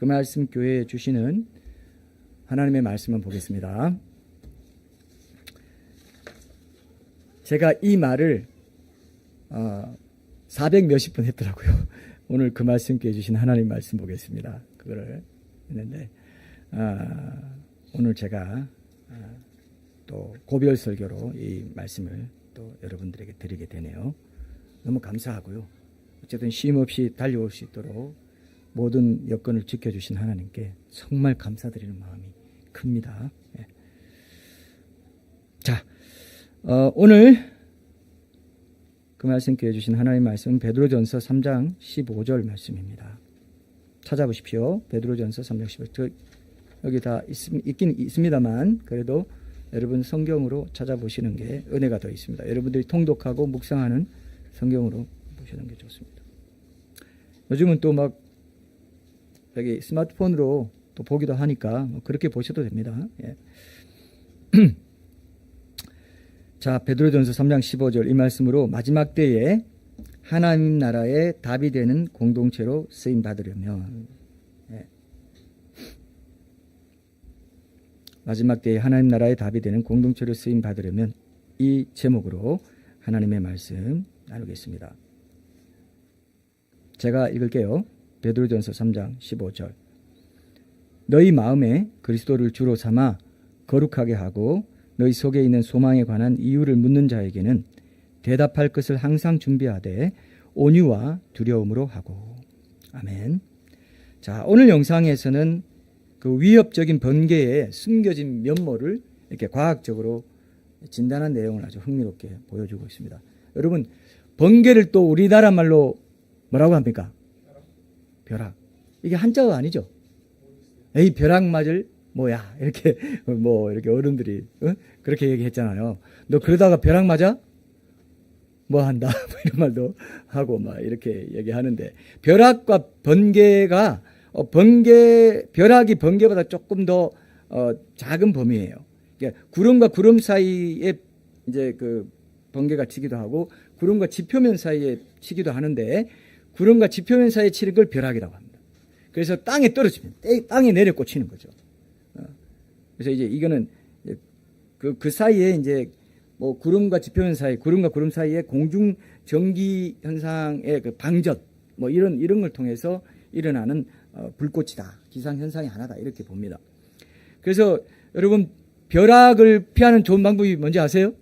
그 말씀 교회에 주시는 하나님의 말씀을 보겠습니다. 제가 이 말을 400 몇십 번 했더라고요. 오늘 그 말씀 교회에 주신 하나님 말씀 보겠습니다. 그거를 했는데 오늘 제가 또 고별 설교로 이 말씀을 또 여러분들에게 드리게 되네요. 너무 감사하고요. 어쨌든 쉼 없이 달려올 수 있도록 모든 여건을 지켜주신 하나님께 정말 감사드리는 마음이 큽니다. 예. 자, 오늘 그 말씀 교회 주신 하나님 말씀은 베드로전서 3장 15절 말씀입니다. 찾아보십시오. 베드로전서 3장 15절. 여기 다 있긴 있습니다만 그래도 여러분 성경으로 찾아보시는 게 은혜가 더 있습니다. 여러분들이 통독하고 묵상하는 성경으로 보시는 게 좋습니다. 요즘은 또 막 여기 스마트폰으로 또 보기도 하니까 그렇게 보셔도 됩니다. 예. 자, 베드로전서 3장 15절 이 말씀으로 마지막 때에 하나님 나라의 답이 되는 공동체로 쓰임 받으려면 마지막 때에 하나님 나라의 답이 되는 공동체로 쓰임 받으려면 이 제목으로 하나님의 말씀 나누겠습니다. 제가 읽을게요. 베드로전서 3장 15절. 너희 마음에 그리스도를 주로 삼아 거룩하게 하고 너희 속에 있는 소망에 관한 이유를 묻는 자에게는 대답할 것을 항상 준비하되 온유와 두려움으로 하고. 아멘. 자, 오늘 영상에서는 그 위협적인 번개의 숨겨진 면모를 이렇게 과학적으로 진단한 내용을 아주 흥미롭게 보여주고 있습니다. 여러분, 번개를 또 우리나라 말로 뭐라고 합니까? 벼락. 이게 한자가 아니죠? 에이, 벼락 맞을 뭐야. 이렇게 이렇게 어른들이 그렇게 얘기했잖아요. 너 그러다가 벼락 맞아? 뭐 한다. 이런 말도 하고 막 이렇게 얘기하는데 벼락과 번개가 벼락이 번개보다 조금 더 작은 범위예요. 그러니까 구름과 구름 사이에 이제 그 번개가 치기도 하고 구름과 지표면 사이에 치기도 하는데 구름과 지표면 사이에 치는 걸 벼락이라고 합니다. 그래서 땅에 떨어지면 땅에 내려 꽂히는 거죠. 그래서 이제 이거는 그 사이에 이제 뭐 구름과 지표면 사이, 구름과 구름 사이에 공중 전기 현상의 그 방전 뭐 이런 걸 통해서 일어나는 불꽃이다. 기상 현상의 하나다. 이렇게 봅니다. 그래서 여러분 벼락을 피하는 좋은 방법이 뭔지 아세요?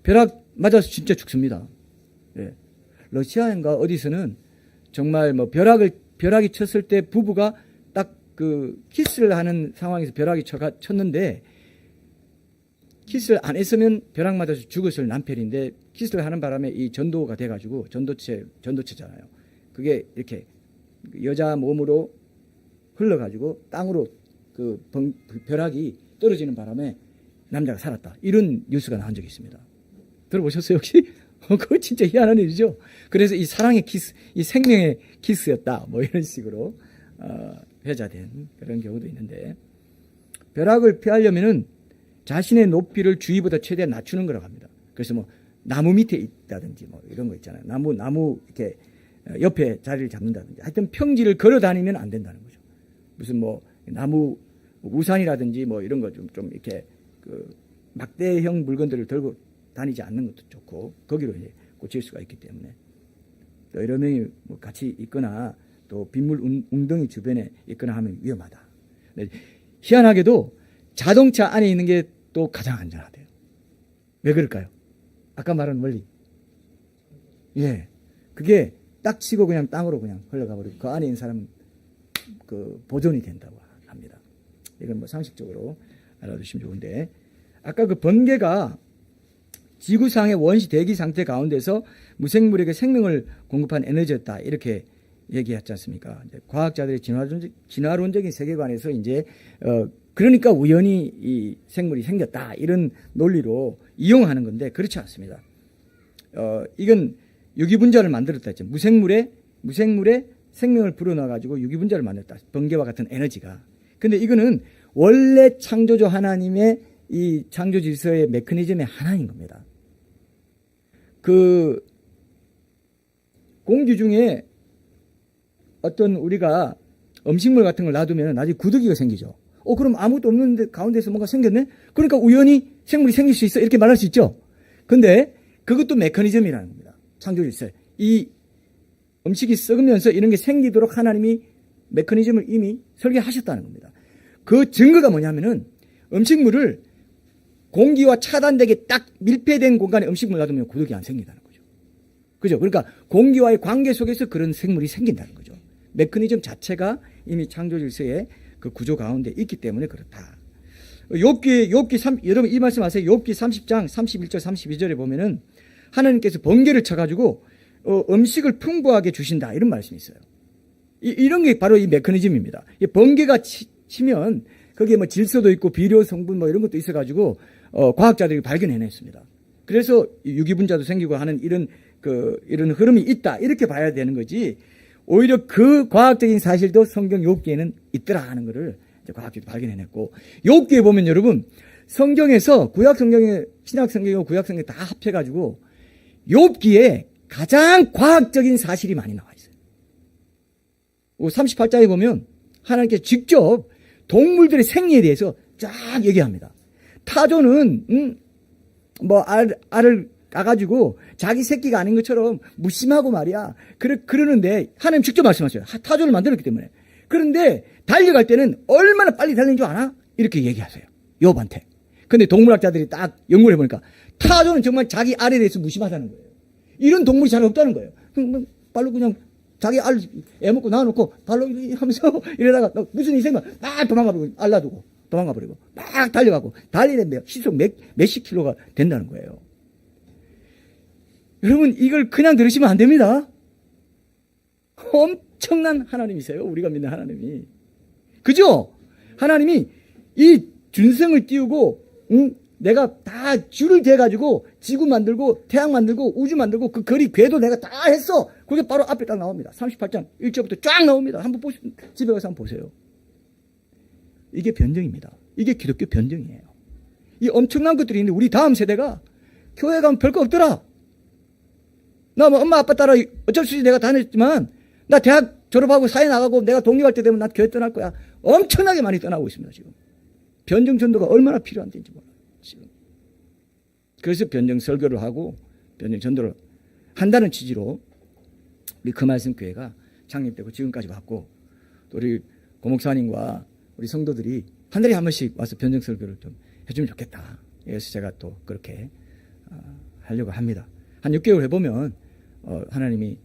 벼락 맞아서 진짜 죽습니다. 예. 러시아인가 어디서는 정말 뭐 벼락이 쳤을 때 부부가 딱 그 키스를 하는 상황에서 벼락이 쳤는데 키스를 안 했으면 벼락 맞아서 죽었을 남편인데 키스를 하는 바람에 이 전도가 돼가지고 전도체잖아요. 그게 이렇게 여자 몸으로 흘러가지고 땅으로 그 벼락이 떨어지는 바람에 남자가 살았다. 이런 뉴스가 나온 적이 있습니다. 들어보셨어요 혹시? 그거 진짜 희한한 일이죠. 그래서 이 사랑의 키스, 이 생명의 키스였다. 뭐 이런 식으로 회자된 그런 경우도 있는데 벼락을 피하려면은 자신의 높이를 주위보다 최대한 낮추는 거라고 합니다. 그래서 뭐 나무 밑에 있다든지 뭐 이런 거 있잖아요. 나무 이렇게 옆에 자리를 잡는다든지 하여튼 평지를 걸어 다니면 안 된다는 거죠. 무슨 뭐 나무 우산이라든지 뭐 이런 거 좀 이렇게 그 막대형 물건들을 들고 다니지 않는 것도 좋고 거기로 이제 꽂힐 수가 있기 때문에 또 여러 명이 뭐 같이 있거나 또 빗물 웅덩이 주변에 있거나 하면 위험하다. 희한하게도 자동차 안에 있는 게 또 가장 안전하대요. 왜 그럴까요? 아까 말한 원리. 예, 그게 딱 치고 그냥 땅으로 그냥 흘러가 버리고 그 안에 있는 사람은 그 보존이 된다고 합니다. 이건 뭐 상식적으로 알아두시면 좋은데 아까 그 번개가 지구상의 원시 대기 상태 가운데서 무생물에게 생명을 공급한 에너지였다 이렇게 얘기했지 않습니까? 이제 과학자들의 진화론적인 세계관에서 이제 그러니까 우연히 이 생물이 생겼다 이런 논리로 이용하는 건데 그렇지 않습니다. 이건 유기분자를 만들었다 했죠. 무생물에 생명을 불어넣어 가지고 유기분자를 만들었다. 번개와 같은 에너지가. 근데 이거는 원래 창조주 하나님의 이 창조 질서의 메커니즘의 하나인 겁니다. 그 공기 중에 어떤 우리가 음식물 같은 걸 놔두면 나중에 구더기가 생기죠. 그럼 아무것도 없는데 가운데서 뭔가 생겼네? 그러니까 우연히 생물이 생길 수 있어. 이렇게 말할 수 있죠. 근데 그것도 메커니즘이라는 겁니다. 창조 질서에. 이 음식이 썩으면서 이런 게 생기도록 하나님이 메커니즘을 이미 설계하셨다는 겁니다. 그 증거가 뭐냐면은 음식물을 공기와 차단되게 딱 밀폐된 공간에 음식물 놔두면 구더기 안 생긴다는 거죠. 그죠? 그러니까 공기와의 관계 속에서 그런 생물이 생긴다는 거죠. 메커니즘 자체가 이미 창조 질서의 그 구조 가운데 있기 때문에 그렇다. 여러분 이 말씀 아세요? 욥기 30장 31절 32절에 보면은 하나님께서 번개를 쳐가지고 음식을 풍부하게 주신다 이런 말씀이 있어요. 이런 게 바로 이 메커니즘입니다. 번개가 치면 거기에 뭐 질소도 있고 비료 성분 뭐 이런 것도 있어가지고 과학자들이 발견해냈습니다. 그래서 유기분자도 생기고 하는 이런 흐름이 있다 이렇게 봐야 되는 거지. 오히려 그 과학적인 사실도 성경 욥기에는 있더라 하는 것을 과학자들이 발견해냈고, 욥기에 보면 여러분 성경에서 구약 성경에 신약 성경이고 구약 성경 다 합해가지고 욥기에 가장 과학적인 사실이 많이 나와 있어요. 38장에 보면 하나님께서 직접 동물들의 생리에 대해서 쫙 얘기합니다. 타조는 알을 까가지고 자기 새끼가 아닌 것처럼 무심하고 말이야. 그러는데 하나님 직접 말씀하셔요. 타조를 만들었기 때문에. 그런데 달려갈 때는 얼마나 빨리 달리는 줄 아나? 이렇게 얘기하세요. 욥한테. 근데 동물학자들이 딱 연구를 해보니까 타조는 정말 자기 알에 대해서 무심하다는 거예요. 이런 동물이 잘 없다는 거예요. 발로 그냥 자기 알 애먹고 낳아놓고 발로 하면서 이러다가 무슨 일 생기면 막 도망가버리고 알 놔두고 도망가버리고 막 달려가고 달리는데 시속 몇십 킬로가 된다는 거예요. 여러분 이걸 그냥 들으시면 안 됩니다. 엄청난 하나님이세요. 우리가 믿는 하나님이. 그죠? 하나님이 이 준성을 띄우고 내가 다 줄을 대가지고 지구 만들고 태양 만들고 우주 만들고 그 거리 궤도 내가 다 했어. 그게 바로 앞에 딱 나옵니다. 38장 1절부터 쫙 나옵니다. 한번 집에 가서 한번 보세요. 이게 변증입니다. 이게 기독교 변증이에요. 이 엄청난 것들이 있는데 우리 다음 세대가 교회 가면 별거 없더라. 나 뭐 엄마 아빠 따라 어쩔 수 없이 내가 다녔지만 나 대학 졸업하고 사회 나가고 내가 독립할 때 되면 나 교회 떠날 거야. 엄청나게 많이 떠나고 있습니다. 지금. 변증 전도가 얼마나 필요한지 몰라요. 지금. 그래서 변증 설교를 하고 변증 전도를 한다는 취지로 우리 그 말씀 교회가 창립되고 지금까지 왔고 또 우리 고목사님과 우리 성도들이 한 달에 한 번씩 와서 변증 설교를 좀 해주면 좋겠다. 그래서 제가 또 그렇게 하려고 합니다. 한 6개월 해보면 하나님이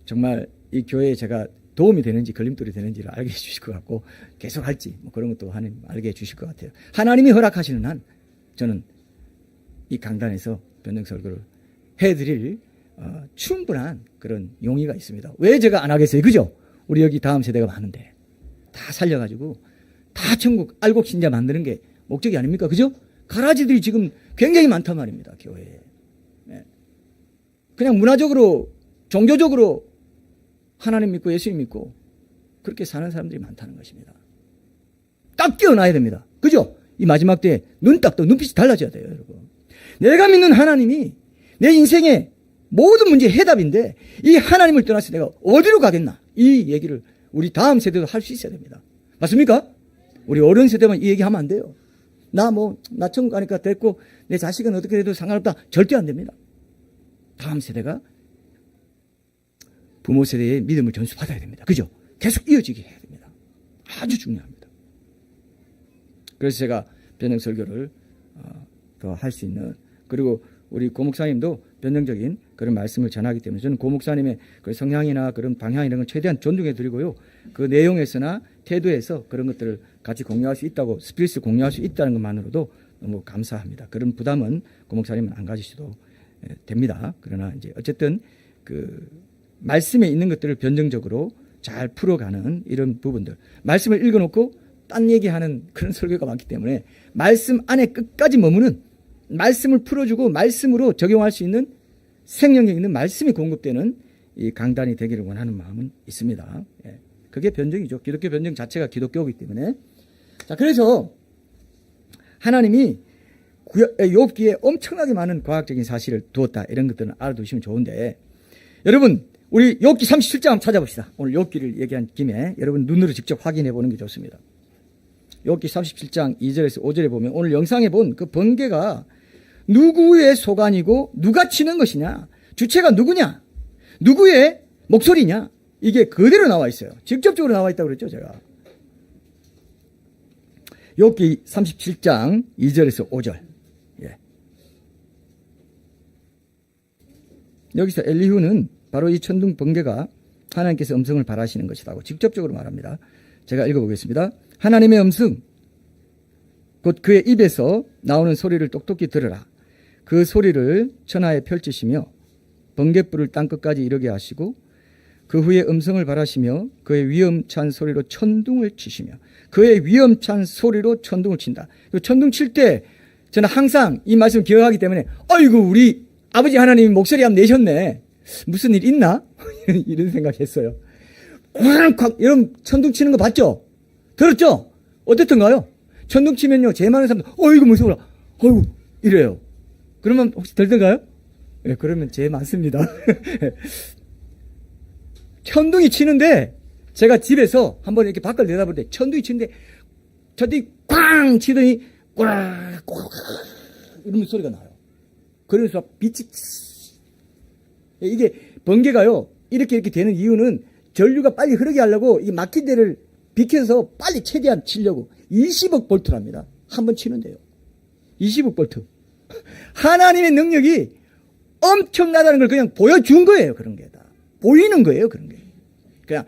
정말 이 교회에 제가 도움이 되는지 걸림돌이 되는지를 알게 해주실 것 같고 계속 할지 뭐 그런 것도 하나님 알게 해주실 것 같아요. 하나님이 허락하시는 한 저는 이 강단에서 변증 설교를 해드릴 충분한 그런 용의가 있습니다. 왜 제가 안 하겠어요? 그죠? 우리 여기 다음 세대가 많은데 다 살려가지고 다 천국 알곡 신자 만드는 게 목적이 아닙니까? 그죠? 가라지들이 지금 굉장히 많단 말입니다. 교회에. 네. 그냥 문화적으로 종교적으로 하나님 믿고 예수님 믿고 그렇게 사는 사람들이 많다는 것입니다. 딱 깨어나야 됩니다. 그죠? 이 마지막 때에 눈빛이 달라져야 돼요. 여러분. 내가 믿는 하나님이 내 인생의 모든 문제의 해답인데 이 하나님을 떠나서 내가 어디로 가겠나? 이 얘기를 우리 다음 세대도 할 수 있어야 됩니다. 맞습니까? 우리 어른 세대만 이 얘기하면 안 돼요. 나 천국 가니까 됐고 내 자식은 어떻게 돼도 상관없다. 절대 안 됩니다. 다음 세대가 부모 세대의 믿음을 전수받아야 됩니다. 그죠? 계속 이어지게 해야 됩니다. 아주 중요합니다. 그래서 제가 변증 설교를 더 할 수 있는, 그리고 우리 고목사님도 변증적인 그런 말씀을 전하기 때문에 저는 고목사님의 그 성향이나 그런 방향 이런 걸 최대한 존중해 드리고요. 그 내용에서나 태도에서 그런 것들을 같이 공유할 수 있다고, 스피릿을 공유할 수 있다는 것만으로도 너무 감사합니다. 그런 부담은 고목사님은 안 가지셔도 됩니다. 그러나 이제 어쨌든 그 말씀에 있는 것들을 변증적으로 잘 풀어가는 이런 부분들, 말씀을 읽어놓고 딴 얘기하는 그런 설교가 많기 때문에 말씀 안에 끝까지 머무는, 말씀을 풀어주고 말씀으로 적용할 수 있는 생명력 있는 말씀이 공급되는 이 강단이 되기를 원하는 마음은 있습니다. 예. 그게 변증이죠. 기독교 변증 자체가 기독교이기 때문에. 자, 그래서 하나님이 욥기에 엄청나게 많은 과학적인 사실을 두었다. 이런 것들은 알아두시면 좋은데, 여러분 우리 욥기 37장 한번 찾아봅시다. 오늘 욥기를 얘기한 김에 여러분 눈으로 직접 확인해 보는 게 좋습니다. 욥기 37장 2절에서 5절에 보면 오늘 영상에 본 그 번개가 누구의 소관이고 누가 치는 것이냐, 주체가 누구냐, 누구의 목소리냐, 이게 그대로 나와 있어요. 직접적으로 나와 있다고 그랬죠, 제가. 욥기 37장 2절에서 5절. 예. 여기서 엘리후는 바로 이 천둥 번개가 하나님께서 음성을 발하시는 것이라고 직접적으로 말합니다. 제가 읽어보겠습니다. 하나님의 음성, 곧 그의 입에서 나오는 소리를 똑똑히 들으라. 그 소리를 천하에 펼치시며 번갯불을 땅끝까지 이르게 하시고 그 후에 음성을 발하시며 그의 위엄찬 소리로 천둥을 치시며 그의 위엄찬 소리로 천둥을 친다. 천둥 칠 때 저는 항상 이 말씀을 기억하기 때문에 아이고 우리 아버지 하나님이 목소리 한번 내셨네. 무슨 일 있나? 이런 생각했어요. 쾅쾅 여러분 천둥 치는 거 봤죠? 들었죠? 어땠던가요? 천둥 치면요 제일 많은 사람들 어이구 무서워라. 어이구 이래요. 그러면 혹시 들던가요? 네, 그러면 제일 많습니다. 천둥이 치는데 제가 집에서 한번 이렇게 밖을 내다볼 때 천둥이 치는데 천둥이 꽝 치더니 꽝 이런 소리가 나요. 그래서 빛이 이게 번개가요 이렇게 되는 이유는 전류가 빨리 흐르게 하려고 이 막힌 데를 비켜서 빨리 최대한 치려고 20억 볼트랍니다. 한 번 치는데요. 20억 볼트. 하나님의 능력이 엄청나다는 걸 그냥 보여준 거예요. 그런 게 다. 보이는 거예요. 그런 게. 그냥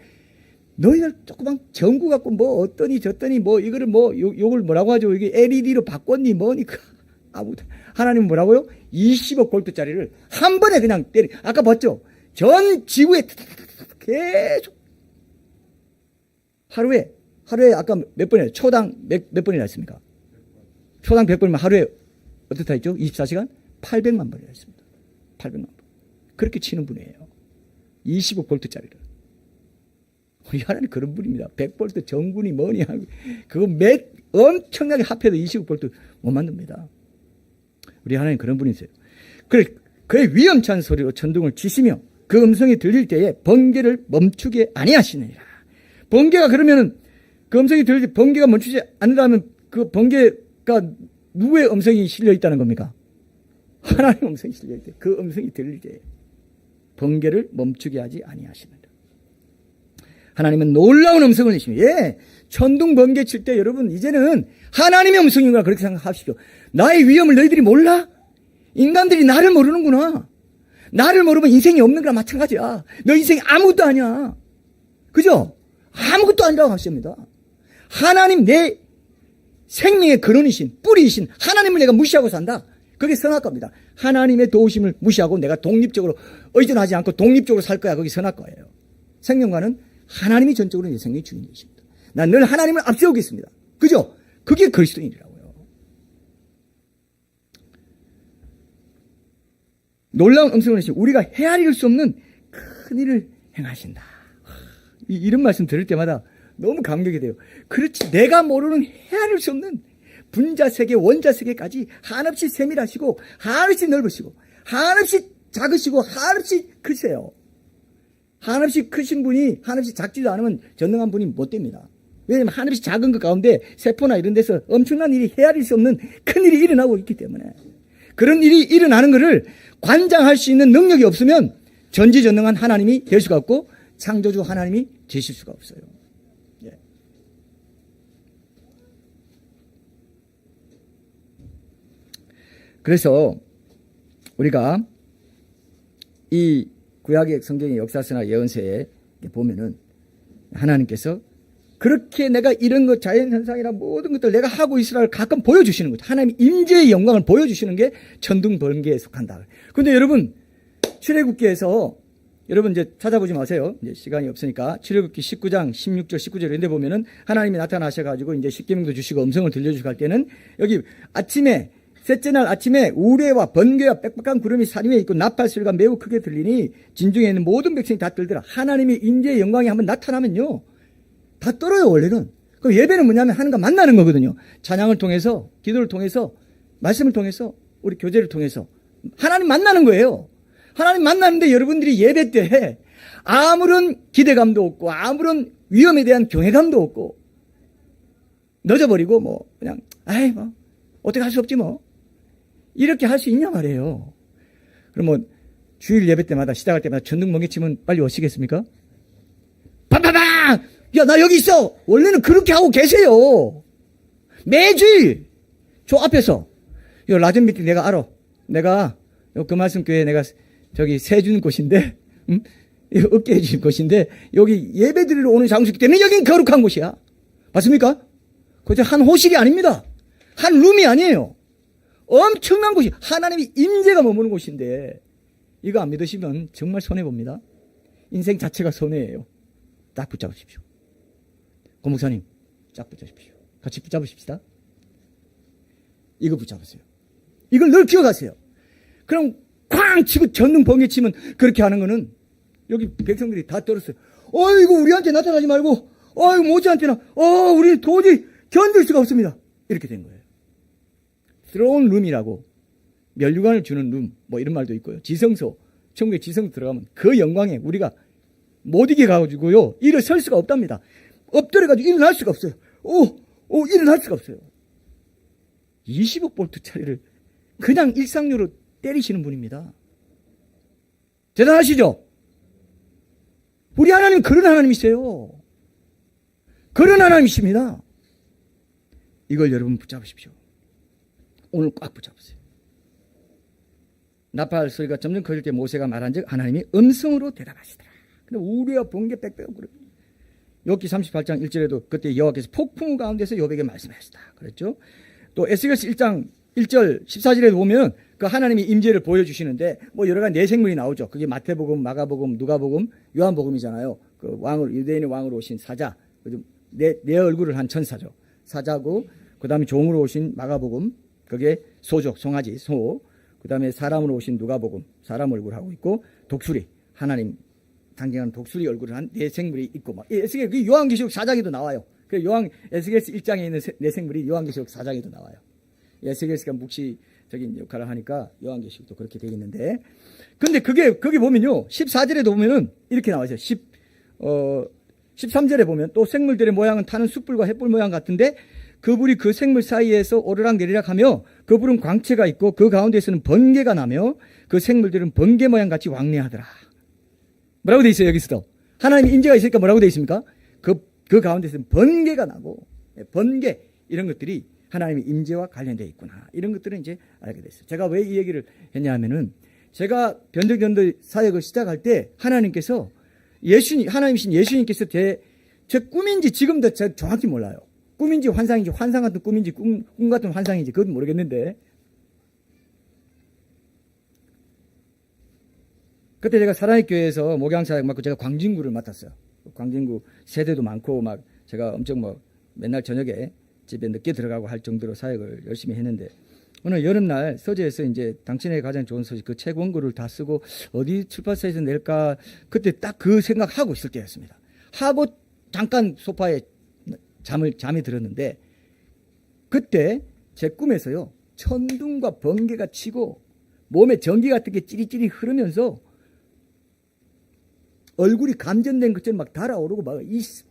너희들 조그만 전구 갖고 뭐 어떠니 저떠니 뭐 이거를 뭐 요걸 뭐라고 하죠. 이게 LED로 바꿨니 뭐니 아무튼 하나님은 뭐라고요? 20억 볼트짜리를 한 번에 그냥 때리. 아까 봤죠? 전 지구에 계속 하루에 아까 몇 번이나 초당 몇 번이나 했습니까? 초당 100번이면 하루에 어떻다 했죠? 24시간 800만 번이나 했습니다. 800만 번. 그렇게 치는 분이에요. 25 볼트짜리를. 우리 하나님 그런 분입니다. 100볼트 정군이 뭐니 하고 그거 엄청나게 합해도 25 볼트 못 만듭니다. 우리 하나님 그런 분이세요. 그의 위엄찬 소리로 천둥을 치시며 그 음성이 들릴 때에 번개를 멈추게 아니하시느니라. 번개가 그러면은 그 음성이 들릴 때 번개가 멈추지 않는다면 그 번개가 누구의 음성이 실려 있다는 겁니까? 하나님의 음성이 실려 있대. 그 음성이 들릴 때 번개를 멈추게 하지 아니하시느니라. 하나님은 놀라운 음성을 내시며 천둥 번개 칠 때 여러분 이제는 하나님의 음성인가 그렇게 생각하십시오. 나의 위험을 너희들이 몰라? 인간들이 나를 모르는구나. 나를 모르면 인생이 없는 거랑 마찬가지야. 너 인생이 아무것도 아니야. 그죠? 아무것도 아니라고 하십니다. 하나님 내 생명의 근원이신 뿌리이신 하나님을 내가 무시하고 산다. 그게 선악과입니다. 하나님의 도우심을 무시하고 내가 독립적으로 의존하지 않고 독립적으로 살 거야. 그게 선악과예요. 생명과는 하나님이 전적으로 내 생명의 주인이십니다. 난 늘 하나님을 앞세우겠습니다. 그죠? 그게 그리스도인이라고요. 놀라운 음성을 내시고 우리가 헤아릴 수 없는 큰 일을 행하신다. 이런 말씀 들을 때마다 너무 감격이 돼요. 그렇지 내가 모르는 헤아릴 수 없는 분자세계 원자세계까지 한없이 세밀하시고 한없이 넓으시고 한없이 작으시고 한없이 크세요. 한없이 크신 분이 한없이 작지도 않으면 전능한 분이 못 됩니다. 왜냐하면 한없이 작은 것 가운데 세포나 이런 데서 엄청난 일이 헤아릴 수 없는 큰 일이 일어나고 있기 때문에 그런 일이 일어나는 것을 관장할 수 있는 능력이 없으면 전지전능한 하나님이 될 수가 없고 창조주 하나님이 되실 수가 없어요. 예. 그래서 우리가 이 구약의 성경의 역사서나 예언서에 보면은 하나님께서 그렇게 내가 이런 것 자연현상이나 모든 것들 내가 하고 있으라를 가끔 보여주시는 거죠. 하나님의 임재의 영광을 보여주시는 게 천둥 번개에 속한다. 그런데 여러분 출애굽기에서 여러분 이제 찾아보지 마세요. 이제 시간이 없으니까 출애굽기 19장 16절 19절 이런 데 보면은 하나님이 나타나셔가지고 이제 십계명도 주시고 음성을 들려주시고 할 때는 여기 아침에 셋째 날 아침에 우레와 번개와 빽빽한 구름이 산 위에 있고 나팔소리가 매우 크게 들리니 진중에 있는 모든 백성이 다 떨더라. 하나님의 임재의 영광이 한번 나타나면요 다 떨어요 원래는. 그럼 예배는 뭐냐면 하나님과 만나는 거거든요. 찬양을 통해서 기도를 통해서 말씀을 통해서 우리 교제를 통해서 하나님 만나는 거예요. 하나님 만나는데 여러분들이 예배 때 아무런 기대감도 없고 아무런 위험에 대한 경외감도 없고 늦어버리고 뭐 그냥 아이 뭐 어떻게 할 수 없지 뭐 이렇게 할 수 있냐 말이에요. 그럼 뭐 주일 예배 때마다 시작할 때마다 전등 멍게치면 빨리 오시겠습니까? 팡팡팡! 야, 나 여기 있어! 원래는 그렇게 하고 계세요. 매주일! 저 앞에서. 요 라전 미팅 내가 알아. 내가, 그 말씀 교회 내가 저기 세준 곳인데, 어깨 해준 곳인데, 여기 예배 드리러 오는 장소이기 때문에 여긴 거룩한 곳이야. 맞습니까? 그저 한 호실이 아닙니다. 한 룸이 아니에요. 엄청난 곳이, 하나님의 임재가 머무는 곳인데, 이거 안 믿으시면 정말 손해봅니다. 인생 자체가 손해예요. 딱 붙잡으십시오. 고목사님, 딱 붙잡으십시오. 같이 붙잡으십시다. 이거 붙잡으세요. 이걸 늘 기억하세요. 그럼 쾅 치고 전등 번개 치면 그렇게 하는 거는 여기 백성들이 다 떨었어요. 어이구 우리한테 나타나지 말고 어이구 모지한테나 우리는 도저히 견딜 수가 없습니다. 이렇게 된 거예요. 들어온 룸이라고 면류관을 주는 룸 뭐 이런 말도 있고요. 지성소, 천국의 지성소 들어가면 그 영광에 우리가 못 이겨 가지고요. 일어설 수가 없답니다. 엎드려 가지고 일어날 수가 없어요. 일어날 수가 없어요. 25볼트짜리를 그냥 일상류로 때리시는 분입니다. 대단하시죠? 우리 하나님 그런 하나님이세요. 그런 하나님이십니다. 이걸 여러분 붙잡으십시오. 오늘 꽉 붙잡으세요. 나팔 소리가 점점 커질 때 모세가 말한 즉 하나님이 음성으로 대답하시더라. 근데 우리가 번개 빽빽 그래. 욥기 38장 1절에도 그때 여호와께서 폭풍 가운데서 욥에게 말씀하셨다. 그랬죠. 또 에스겔서 1장 1절 14절에도 보면 그 하나님의 임재를 보여주시는데 뭐 여러 가지 내생물이 나오죠. 그게 마태복음, 마가복음, 누가복음, 요한복음이잖아요. 그 왕을 유대인의 왕으로 오신 사자, 내 얼굴을 한 천사죠. 사자고 그 다음에 종으로 오신 마가복음, 그게 소죠, 송아지, 소. 그 다음에 사람으로 오신 누가복음, 사람 얼굴하고 있고 독수리, 하나님 상징하는 독수리 얼굴을 한 네 생물이 있고 막 에스겔 그 요한계시록 4장에도 나와요. 그 에스겔서 1장에 있는 네 생물이 요한계시록 4장에도 나와요. 에스겔서가 묵시적인 역할을 하니까 요한계시록도 그렇게 되어 있는데, 근데 거기 보면요 14절에도 보면은 이렇게 나와요. 13절에 보면 또 생물들의 모양은 타는 숯불과 횃불 모양 같은데 그 불이 그 생물 사이에서 오르락 내리락 하며 그 불은 광채가 있고 그 가운데에서는 번개가 나며 그 생물들은 번개 모양 같이 왕래하더라. 뭐라고 돼 있어요? 여기서도 하나님의 임재가 있으니까 뭐라고 돼 있습니까? 그 가운데서는 번개가 나고, 번개 이런 것들이 하나님의 임재와 관련되어 있구나. 이런 것들은 이제 알게 됐어요. 제가 왜 이 얘기를 했냐 하면은 제가 변덕전도 사역을 시작할 때 하나님께서 하나님이신 예수님께서 제 꿈인지 지금도 제가 정확히 몰라요. 꿈인지 환상인지, 환상 같은 꿈인지 꿈 같은 환상인지 그건 모르겠는데, 그때 제가 사랑의 교회에서 목양사역 맡고 제가 광진구를 맡았어요. 광진구 세대도 많고 막 제가 엄청 뭐 맨날 저녁에 집에 늦게 들어가고 할 정도로 사역을 열심히 했는데, 오늘 여름날 서재에서 이제 당신에게 가장 좋은 소식 그 책 원고를 다 쓰고 어디 출판사에서 낼까 그때 딱 그 생각하고 있을 때였습니다. 하고 잠깐 소파에 잠이 들었는데 그때 제 꿈에서요 천둥과 번개가 치고 몸에 전기 같은 게 찌릿찌릿 흐르면서 얼굴이 감전된 것처럼 막 달아오르고 막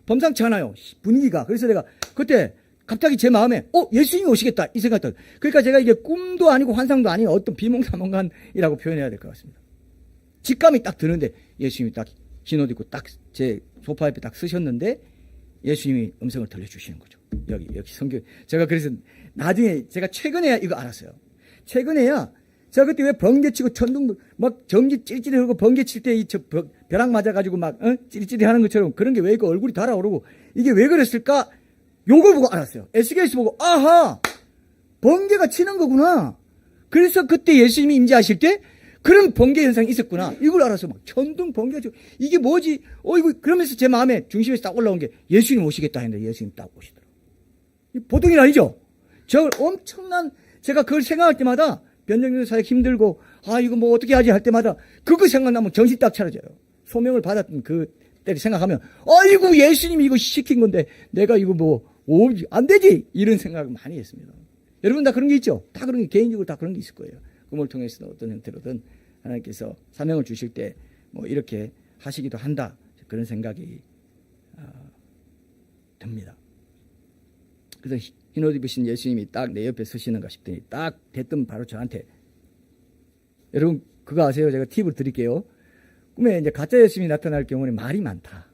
범상치 않아요 분위기가. 그래서 내가 그때 갑자기 제 마음에 예수님이 오시겠다 이 생각도. 그러니까 제가 이게 꿈도 아니고 환상도 아닌 어떤 비몽사몽간이라고 표현해야 될 것 같습니다. 직감이 딱 드는데 예수님이 딱 흰 옷 입고 딱 제 소파 옆에 딱 쓰셨는데 예수님이 음성을 들려주시는 거죠. 여기 성경. 제가 그래서 나중에 제가 최근에야 이거 알았어요. 최근에야 제가 그때 왜 번개치고 천둥 막 전기 찌릿찌릿 흐르고 번개칠 때 이 벼락 맞아가지고 막 찌릿찌릿 하는 것처럼 그런 게 왜 그 얼굴이 달아오르고 이게 왜 그랬을까? 요걸 보고 알았어요. 에스겔서 보고 아하 번개가 치는 거구나. 그래서 그때 예수님이 임재하실 때 그런 번개 현상이 있었구나. 이걸 알아서 막 천둥 번개 이게 뭐지? 이거 그러면서 제 마음에 중심에서 딱 올라온 게 예수님 오시겠다 했는데 예수님 딱 오시더라고요. 보통 일 아니죠? 저 엄청난 제가 그걸 생각할 때마다 변정된 사역 힘들고 이거 뭐 어떻게 하지 할 때마다 그거 생각나면 정신 딱 차려져요. 소명을 받았던 그 때를 생각하면 아이고 예수님이 이거 시킨 건데 내가 이거 뭐 안 되지 이런 생각을 많이 했습니다. 여러분 다 그런 게 있죠? 다 그런 게 개인적으로 다 그런 게 있을 거예요. 꿈을 통해서든 어떤 형태로든 하나님께서 사명을 주실 때 뭐 이렇게 하시기도 한다. 그런 생각이 듭니다. 그래서 흰옷 입으신 예수님이 딱 내 옆에 서시는가 싶더니 딱 대뜸 바로 저한테, 여러분 그거 아세요? 제가 팁을 드릴게요. 꿈에 이제 가짜 예수님이 나타날 경우는 말이 많다.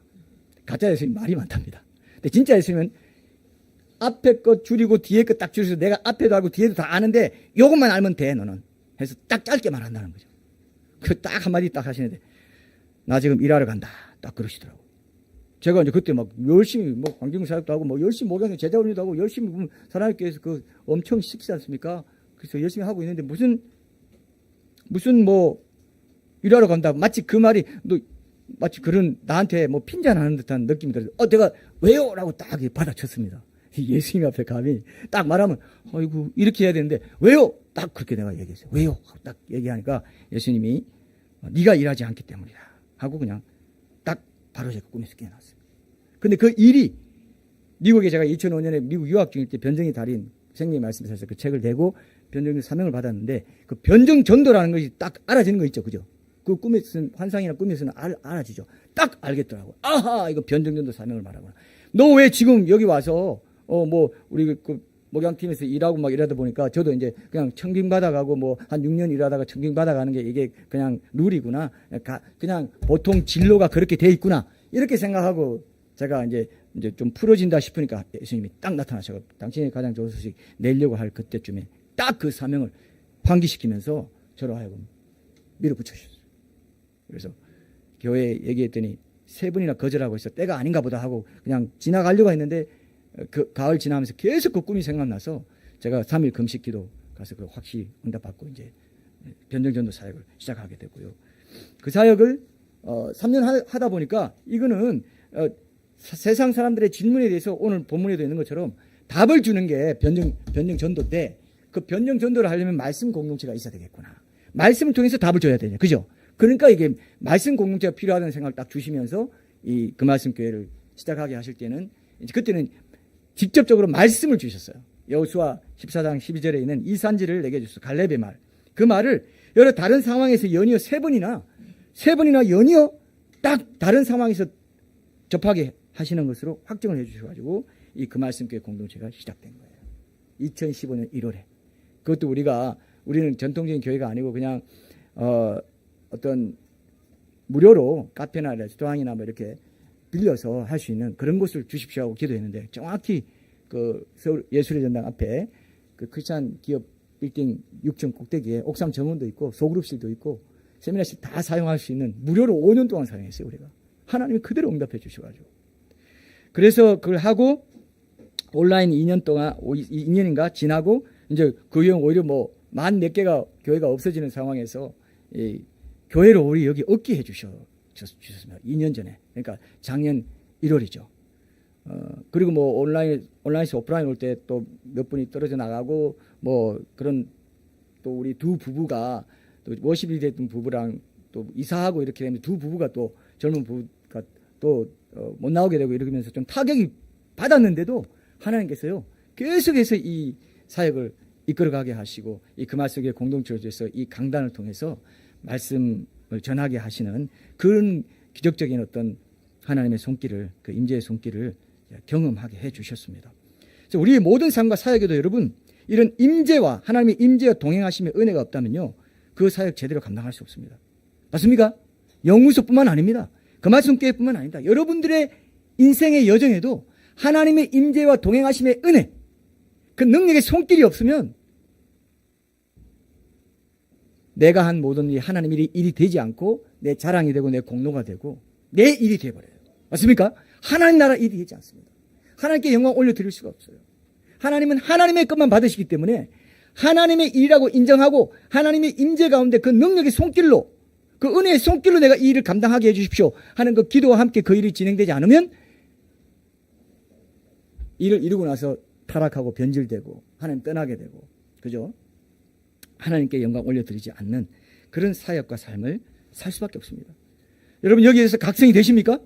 가짜 예수님이 말이 많답니다. 근데 진짜 예수님은 앞에 거 줄이고 뒤에 거 딱 줄여서 내가 앞에도 알고 뒤에도 다 아는데 요것만 알면 돼 너는 해서 딱 짧게 말한다는 거죠. 그 딱 한마디 딱 하시는데 나 지금 일하러 간다 딱 그러시더라고. 제가 이제 그때 막 열심히 뭐 광경사역도 하고 뭐 열심히 목양에 제자 훈련도 하고 열심히 하나님께서 그 엄청 시키지 않습니까? 그래서 열심히 하고 있는데 무슨 뭐 일하러 간다 마치 그 말이 마치 그런 나한테 뭐 핀잔하는 듯한 느낌이 들어서 내가 왜요? 라고 딱 받아쳤습니다. 예수님 앞에 감히 딱 말하면 아이고 이렇게 해야 되는데 왜요? 딱 그렇게 내가 얘기했어요. 왜요? 딱 얘기하니까 예수님이 네가 일하지 않기 때문이다 하고 그냥 딱 바로 제가 꿈에서 깨어났어요. 근데 그 일이 미국에 제가 2005년에 미국 유학 중일 때 변정의 달인 생명의 말씀에서 그 책을 내고 변정의 사명을 받았는데 그 변정 전도라는 것이 딱 알아지는 거 있죠. 그죠? 그 꿈에서는 환상이나 꿈에서는 알아지죠. 딱 알겠더라고. 아하 이거 변정 전도 사명을 말하구나. 너 왜 지금 여기 와서 뭐 우리 그 목양팀에서 일하고 막 이러다 보니까 저도 이제 그냥 청빙 받아가고 뭐 한 6년 일하다가 청빙 받아가는 게 이게 그냥 룰이구나. 그냥 보통 진로가 그렇게 돼 있구나. 이렇게 생각하고 제가 이제 좀 풀어진다 싶으니까 예수님이 딱 나타나셔서 당신이 가장 좋은 소식 내려고 할 그때쯤에 딱 그 사명을 환기시키면서 저로 하여금 밀어붙여주셨어요. 그래서 교회에 얘기했더니 세 번이나 거절하고 있어. 때가 아닌가 보다 하고 그냥 지나가려고 했는데 그 가을 지나면서 계속 그 꿈이 생각나서 제가 3일 금식 기도 가서 그 확실히 응답받고 이제 변정전도 사역을 시작하게 되고요. 그 사역을 3년 하다 보니까 이거는 세상 사람들의 질문에 대해서 오늘 본문에도 있는 것처럼 답을 주는 게 변정전도인데 그 변정전도를 하려면 말씀 공동체가 있어야 되겠구나. 말씀을 통해서 답을 줘야 되냐. 그죠? 그러니까 이게 말씀 공동체가 필요하다는 생각을 딱 주시면서 그 말씀 교회를 시작하게 하실 때는 이제 그때는 직접적으로 말씀을 주셨어요. 여호수아 14장 12절에 있는 이 산지를 내게 주소서. 갈렙의 말. 그 말을 여러 다른 상황에서 연이어 세 번이나 연이어 딱 다른 상황에서 접하게 하시는 것으로 확정을 해 주셔가지고 이 그 말씀 교회 공동체가 시작된 거예요. 2015년 1월에. 그것도 우리는 전통적인 교회가 아니고 그냥 어떤 무료로 카페나 레스토랑이나 뭐 이렇게 빌려서 할 수 있는 그런 곳을 주십시오 하고 기도했는데 정확히 그 서울 예술의 전당 앞에 그 크리스찬 기업 빌딩 6층 꼭대기에 옥상 정원도 있고 소그룹실도 있고 세미나실 다 사용할 수 있는 무료로 5년 동안 사용했어요. 우리가 하나님이 그대로 응답해 주셔가지고 그래서 그걸 하고 온라인 2년 동안 2년인가 지나고 이제 그 이후 오히려 뭐 만 몇 개가 교회가 없어지는 상황에서 이 교회를 우리 여기 얻게 해 주셨습니다. 2년 전에. 그러니까 작년 1월이죠. 그리고 뭐 온라인에서 오프라인 올 때 또 몇 분이 떨어져 나가고 뭐 그런 또 우리 두 부부가 또 워십이 됐던 부부랑 또 이사하고 이렇게 되면 두 부부가 또 젊은 부부가 또 못 나오게 되고 이러면서 좀 타격이 받았는데도 하나님께서요 계속해서 이 사역을 이끌어가게 하시고 이 그 말씀의 공동체를 통해서 이 강단을 통해서 말씀을 전하게 하시는 그런 기적적인 어떤 하나님의 손길을 그 임재의 손길을 경험하게 해 주셨습니다. 그래서 우리의 모든 삶과 사역에도 여러분 이런 임재와 하나님의 임재와 동행하심의 은혜가 없다면요 그 사역 제대로 감당할 수 없습니다. 맞습니까? 영우소뿐만 아닙니다. 그 말씀 교회뿐만 아닙니다. 여러분들의 인생의 여정에도 하나님의 임재와 동행하심의 은혜 그 능력의 손길이 없으면 내가 한 모든 일이 하나님의 일이 되지 않고 내 자랑이 되고 내 공로가 되고 내 일이 되어버려요. 맞습니까? 하나님 나라 일이 되지 않습니다. 하나님께 영광 올려드릴 수가 없어요. 하나님은 하나님의 것만 받으시기 때문에 하나님의 일이라고 인정하고 하나님의 임재 가운데 그 능력의 손길로 그 은혜의 손길로 내가 이 일을 감당하게 해주십시오 하는 그 기도와 함께 그 일이 진행되지 않으면 일을 이루고 나서 타락하고 변질되고 하나님 떠나게 되고 그죠? 하나님께 영광 올려드리지 않는 그런 사역과 삶을 살 수밖에 없습니다. 여러분 여기에서 각성이 되십니까?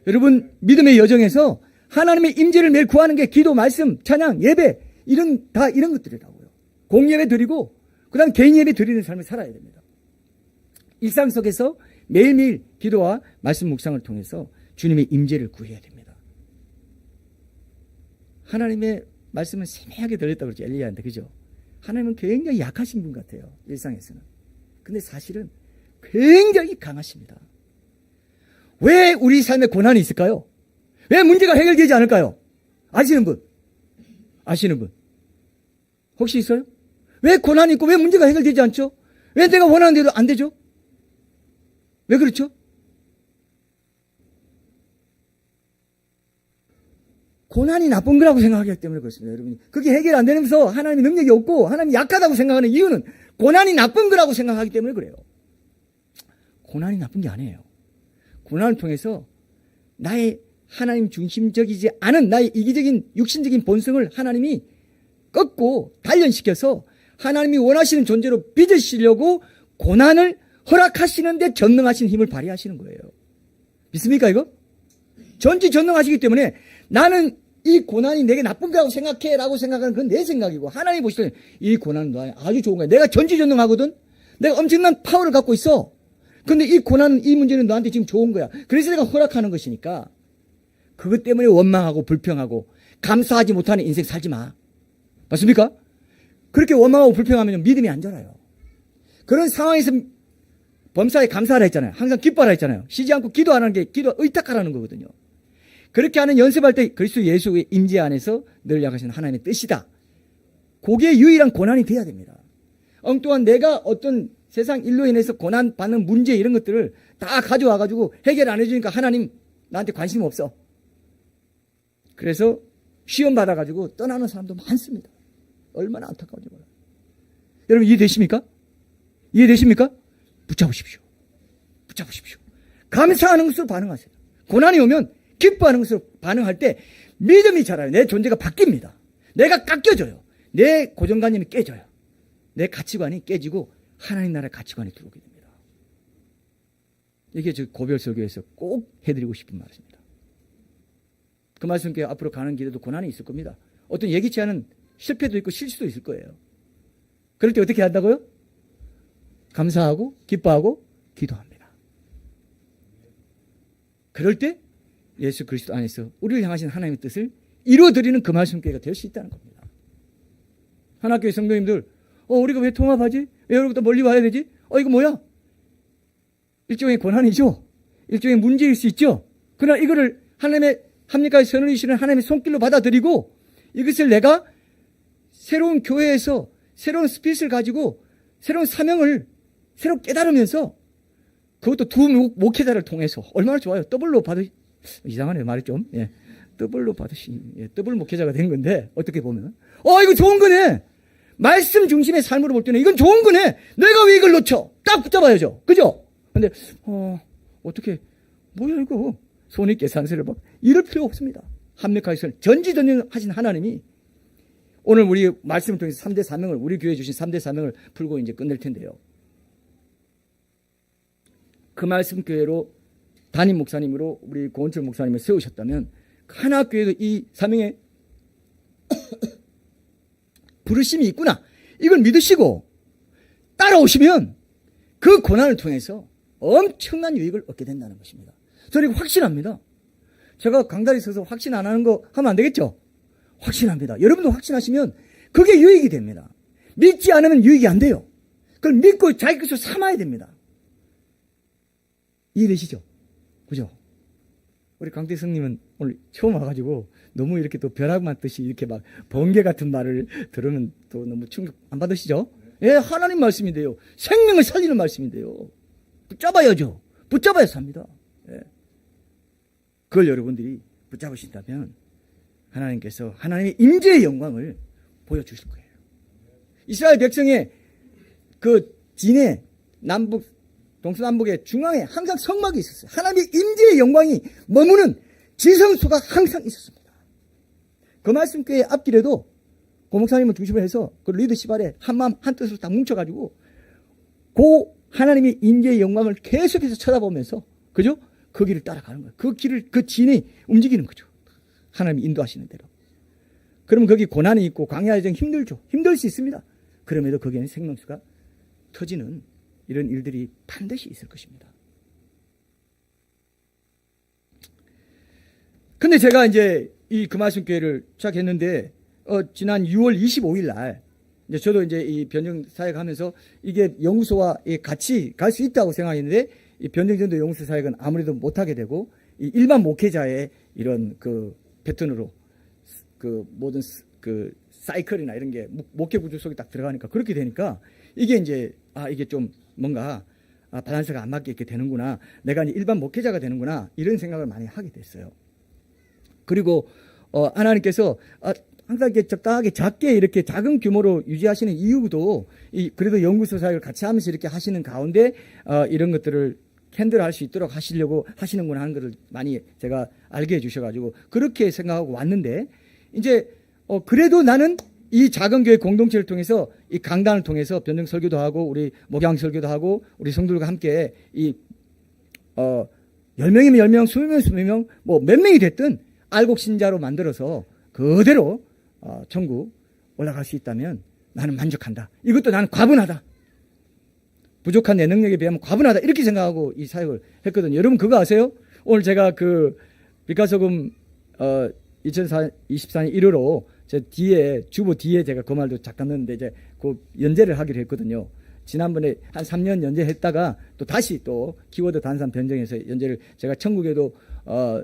여러분 믿음의 여정에서 하나님의 임재를 매일 구하는 게 기도, 말씀, 찬양, 예배 이런 것들이라고요. 공예배 드리고 그다음 개인 예배 드리는 삶을 살아야 됩니다. 일상 속에서 매일매일 기도와 말씀 묵상을 통해서 주님의 임재를 구해야 됩니다. 하나님의 말씀은 세밀하게 들렸다고 그러죠. 엘리야한테. 그죠? 하나님은 굉장히 약하신 분 같아요. 일상에서는. 근데 사실은 굉장히 강하십니다. 왜 우리 삶에 고난이 있을까요? 왜 문제가 해결되지 않을까요? 아시는 분? 아시는 분? 혹시 있어요? 왜 고난이 있고 왜 문제가 해결되지 않죠? 왜 내가 원하는 대로 안 되죠? 왜 그렇죠? 고난이 나쁜 거라고 생각하기 때문에 그렇습니다. 여러분, 그게 해결 안 되면서 하나님의 능력이 없고 하나님이 약하다고 생각하는 이유는 고난이 나쁜 거라고 생각하기 때문에 그래요. 고난이 나쁜 게 아니에요. 고난을 통해서 나의 하나님 중심적이지 않은 나의 이기적인 육신적인 본성을 하나님이 꺾고 단련시켜서 하나님이 원하시는 존재로 빚으시려고 고난을 허락하시는데 전능하신 힘을 발휘하시는 거예요. 믿습니까 이거? 전지전능하시기 때문에 나는 이 고난이 내게 나쁜 거라고 생각해 라고 생각하는 건 내 생각이고 하나님이 보실 때 이 고난은 너한테 아주 좋은 거야. 내가 전지전능하거든. 내가 엄청난 파워를 갖고 있어. 근데 이 고난, 이 문제는 너한테 지금 좋은 거야. 그래서 내가 허락하는 것이니까 그것 때문에 원망하고 불평하고 감사하지 못하는 인생 살지 마. 맞습니까? 그렇게 원망하고 불평하면 믿음이 안 자라요. 그런 상황에서 범사에 감사하라 했잖아요. 항상 기뻐하라 했잖아요. 쉬지 않고 기도하는 게 기도 의탁하라는 거거든요. 그렇게 하는 연습할 때 그리스도 예수의 임재 안에서 늘 약하신 하나님의 뜻이다. 그게 유일한 고난이 돼야 됩니다. 엉뚱한 내가 어떤 세상 일로 인해서 고난받는 문제 이런 것들을 다 가져와가지고 해결 안 해주니까 하나님 나한테 관심 없어. 그래서 시험 받아가지고 떠나는 사람도 많습니다. 얼마나 안타까운지 몰라요. 여러분 이해되십니까? 이해되십니까? 붙잡으십시오. 붙잡으십시오. 감사하는 것으로 반응하세요. 고난이 오면 기뻐하는 것으로 반응할 때 믿음이 자라요. 내 존재가 바뀝니다. 내가 깎여져요. 내 고정관념이 깨져요. 내 가치관이 깨지고 하나님 나라의 가치관이 들어오게 됩니다. 이게 저 고별 설교에서 꼭 해드리고 싶은 말입니다. 그 말씀께 앞으로 가는 길에도 고난이 있을 겁니다. 어떤 예기치 않은 실패도 있고 실수도 있을 거예요. 그럴 때 어떻게 한다고요? 감사하고 기뻐하고 기도합니다. 그럴 때 예수 그리스도 안에서 우리를 향하신 하나님의 뜻을 이루어드리는 그 말씀교회가 될 수 있다는 겁니다. 하나교회 성도님들 우리가 왜 통합하지? 왜 여기부터 멀리 와야 되지? 이거 뭐야? 일종의 고난이죠. 일종의 문제일 수 있죠. 그러나 이거를 하나님의 합리까지 선언해 주시는 하나님의 손길로 받아들이고 이것을 내가 새로운 교회에서 새로운 스피릿을 가지고 새로운 사명을 새로 깨달으면서 그것도 두 목회자를 통해서 얼마나 좋아요. 더블로 이상하네요. 말이 좀. 예. 더블로 받으신, 더블 목회자가 된 건데, 어떻게 보면. 이거 좋은 거네! 말씀 중심의 삶으로 볼 때는 이건 좋은 거네! 내가 왜 이걸 놓쳐? 딱 붙잡아야죠. 그죠? 근데, 어떻게, 뭐야, 이거. 손이 계산서를 막, 이럴 필요 없습니다. 합력하셔서 전지전능하신 하나님이 오늘 우리 말씀을 통해서 3대 사명을, 우리 교회에 주신 3대 사명을 풀고 이제 끝낼 텐데요. 그 말씀 교회로 담임 목사님으로 우리 고은철 목사님을 세우셨다면 하나 교회도 이 사명에 부르심이 있구나. 이걸 믿으시고 따라오시면 그 고난을 통해서 엄청난 유익을 얻게 된다는 것입니다. 저는 확신합니다. 제가 강단에 서서 확신 안 하는 거 하면 안 되겠죠? 확신합니다. 여러분도 확신하시면 그게 유익이 됩니다. 믿지 않으면 유익이 안 돼요. 그걸 믿고 자기 것으로 삼아야 됩니다. 이해되시죠? 그죠? 우리 강대성님은 오늘 처음 와가지고 너무 이렇게 또 벼락 맞듯이 이렇게 막 번개 같은 말을 들으면 또 너무 충격 안 받으시죠? 예, 하나님 말씀인데요. 생명을 살리는 말씀인데요. 붙잡아야죠. 붙잡아야 삽니다. 예. 그걸 여러분들이 붙잡으신다면 하나님께서 하나님의 임재의 영광을 보여주실 거예요. 이스라엘 백성의 그 진해 남북 동서남북의 중앙에 항상 성막이 있었어요. 하나님의 임재의 영광이 머무는 지성소가 항상 있었습니다. 그 말씀교회 앞길에도 고목사님을 중심으로 해서 그 리더십 아래 한마음 한뜻으로 딱 뭉쳐가지고 그 하나님의 임재의 영광을 계속해서 쳐다보면서 그죠? 그 길을 따라가는 거예요. 그 길을 그 진이 움직이는 거죠. 하나님이 인도하시는 대로. 그러면 거기 고난이 있고 광야 여정 힘들죠. 힘들 수 있습니다. 그럼에도 거기에는 생명수가 터지는 이런 일들이 반드시 있을 것입니다. 근데 제가 이제 이 금화순교회를 시작했는데, 지난 6월 25일 날, 이제 저도 이제 이 변증 사역 하면서 이게 연구소와 같이 갈 수 있다고 생각했는데, 이 변증전도 연구소 사역은 아무래도 못하게 되고, 이 일반 목회자의 이런 그 패턴으로 그 모든 그 사이클이나 이런 게 목회 구조 속에 딱 들어가니까 그렇게 되니까 이게 이제 이게 좀 뭔가 밸런스가 안 맞게 이렇게 되는구나. 내가 이제 일반 목회자가 되는구나. 이런 생각을 많이 하게 됐어요. 그리고 하나님께서 항상 이렇게 적당하게 작게 이렇게 작은 규모로 유지하시는 이유도 그래도 연구소 사역을 같이 하면서 이렇게 하시는 가운데 이런 것들을 핸들할 수 있도록 하시려고 하시는구나 하는 것을 많이 제가 알게 해주셔가지고 그렇게 생각하고 왔는데 이제 그래도 나는 이 작은 교회 공동체를 통해서 이 강단을 통해서 변증 설교도 하고 우리 목양 설교도 하고 우리 성도들과 함께 이 10명이면 10명, 20명이면 20명 뭐 몇 명이 됐든 알곡 신자로 만들어서 그대로 천국 올라갈 수 있다면 나는 만족한다. 이것도 나는 과분하다. 부족한 내 능력에 비하면 과분하다. 이렇게 생각하고 이 사역을 했거든요. 여러분 그거 아세요? 오늘 제가 그 빛과소금 2024년 1월로 제 뒤에 주보 뒤에 제가 그 말도 잠깐 넣었는데 이제 그 연재를 하기로 했거든요. 지난번에 한 3년 연재했다가 또 다시 또 키워드 단산 변경해서 연재를 제가 천국에도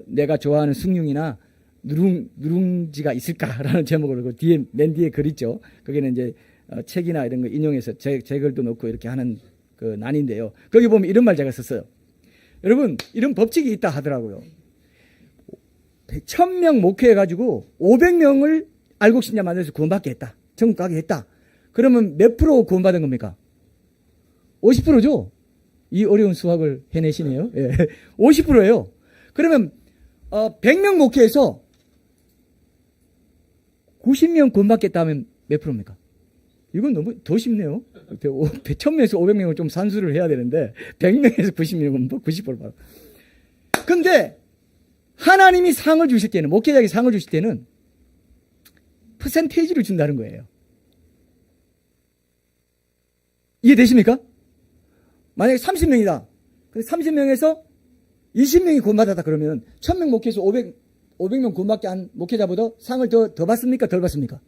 내가 좋아하는 숭늉이나 누룽지가 있을까라는 제목으로 그 뒤에 맨 뒤에 글 있죠. 거기는 이제 책이나 이런 거 인용해서 제 글도 넣고 이렇게 하는 그 난인데요. 거기 보면 이런 말 제가 썼어요. 여러분 이런 법칙이 있다 하더라고요. 1000명 목회해가지고 500명을 알곡신자 만들어서 구원받게 했다. 천국 가게 했다. 그러면 몇 프로 구원받은 겁니까? 50%죠? 이 어려운 수학을 해내시네요. 예. 50%예요. 그러면 100명 목회해서 90명 구원받겠다 하면 몇 프로입니까? 이건 너무 더 쉽네요. 1000명에서 500명을 좀 산수를 해야 되는데 100명에서 90명은 뭐 90% 받아. 근데 하나님이 상을 주실 때는 목회자에게 상을 주실 때는 퍼센테이지를 준다는 거예요. 이해되십니까? 만약에 30명이다. 근데 30명에서 20명이 구원받았다 그러면 1000명 목회에서 500명 구원받게 한 목회자보다 상을 더 받습니까? 덜 받습니까?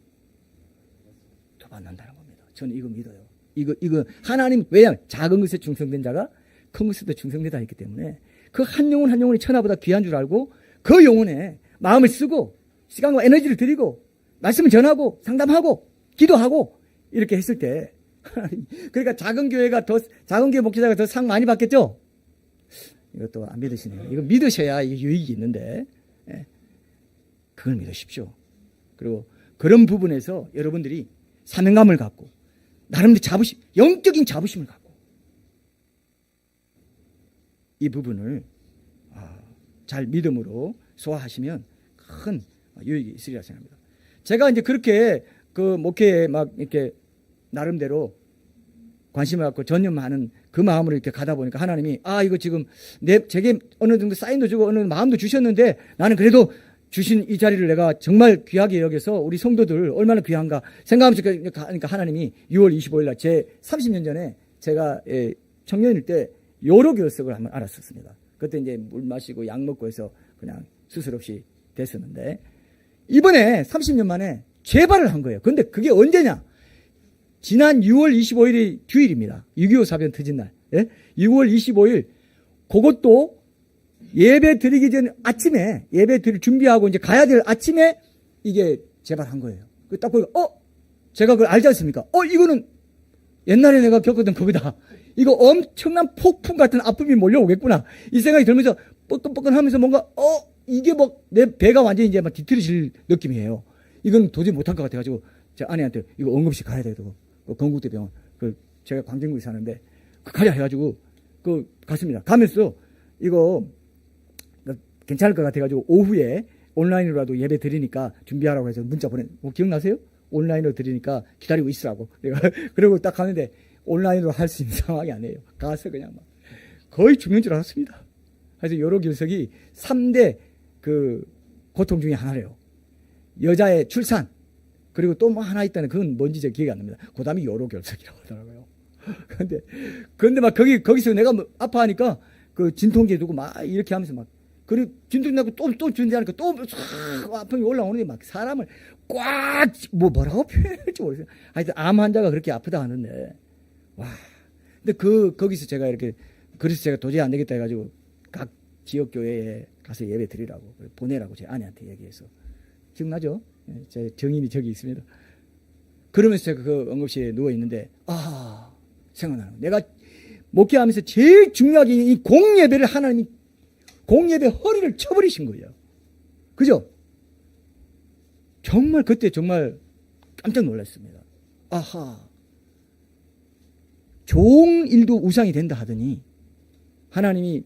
더 받는다는 겁니다. 저는 이거 믿어요. 이거 하나님 왜냐하면 작은 것에 충성된 자가 큰 것에도 충성되다 했기 때문에 그 한 영혼 한 영혼이 천하보다 귀한 줄 알고 그 영혼에 마음을 쓰고 시간과 에너지를 들이고 말씀을 전하고 상담하고 기도하고 이렇게 했을 때 그러니까 작은 교회 목회자가 더 상 많이 받겠죠? 이것도 안 믿으시네요. 이거 믿으셔야 이게 유익이 있는데 그걸 믿으십시오. 그리고 그런 부분에서 여러분들이 사명감을 갖고 나름대로 영적인 자부심을 갖고 이 부분을 잘 믿음으로 소화하시면 큰 유익이 있으리라 생각합니다. 제가 이제 그렇게 그 목회에 막 이렇게 나름대로 관심을 갖고 전념하는 그 마음으로 이렇게 가다 보니까 하나님이 이거 지금 제게 어느 정도 사인도 주고 어느 마음도 주셨는데 나는 그래도 주신 이 자리를 내가 정말 귀하게 여겨서 우리 성도들 얼마나 귀한가 생각하면서 그러니까 하나님이 6월 25일 날 제 30년 전에 제가 청년일 때 요로 결석을 한번 알았었습니다. 그때 이제 물 마시고 약 먹고 해서 그냥 수술 없이 됐었는데 이번에 30년 만에 재발을 한 거예요. 근데 그게 언제냐? 지난 6월 25일이 주일입니다. 6.25 사변 터진 날. 6월 25일 그것도 예배 드리기 전 아침에 예배 드릴 준비하고 이제 가야 될 아침에 이게 재발한 거예요. 딱 보니까 제가 그걸 알지 않습니까? 이거는 옛날에 내가 겪었던 그거다. 이거 엄청난 폭풍 같은 아픔이 몰려오겠구나. 이 생각이 들면서 뻐끔뻐끔하면서 뭔가 이게 뭐 내 배가 완전히 이제 막 뒤틀어질 느낌이에요. 이건 도저히 못할 것 같아가지고 제 아내한테 이거 응급실 가야 되고 건국대병원 제가 광진구에 사는데 가자 해가지고 갔습니다. 가면서 이거 괜찮을 것 같아가지고 오후에 온라인으로라도 예배 드리니까 준비하라고 해서 문자 뭐 기억나세요? 온라인으로 드리니까 기다리고 있으라고. 내가 그러고 딱 가는데 온라인으로 할 수 있는 상황이 아니에요. 가서 그냥 막 거의 죽는 줄 알았습니다. 그래서 요로결석이 3대 그 고통 중에 하나래요. 여자의 출산 그리고 또 뭐 하나 있다는 그건 뭔지 제 기억이 안 납니다. 그 다음에 요로결석이라고 하더라고요. 근데 막 거기서 내가 뭐 아파하니까 그 진통제 두고 막 이렇게 하면서 막 그리고 진통이 나고 또 준비하니까 또 아픔이 올라오는데 막 사람을 꽉, 뭐라고 표현할지 모르겠어요. 하여튼 암 환자가 그렇게 아프다 하는데, 와. 근데 거기서 제가 이렇게, 그래서 제가 도저히 안 되겠다 해가지고 각 지역교회에 가서 예배 드리라고, 보내라고 제 아내한테 얘기해서. 기억나죠? 제 정인이 저기 있습니다. 그러면서 제가 그 응급실에 누워있는데, 생각나는 거예요. 내가 목회하면서 제일 중요하게 이 공예배를 하나님이 공예배 허리를 쳐버리신 거예요. 그죠? 정말 그때 정말 깜짝 놀랐습니다. 좋은 일도 우상이 된다 하더니 하나님이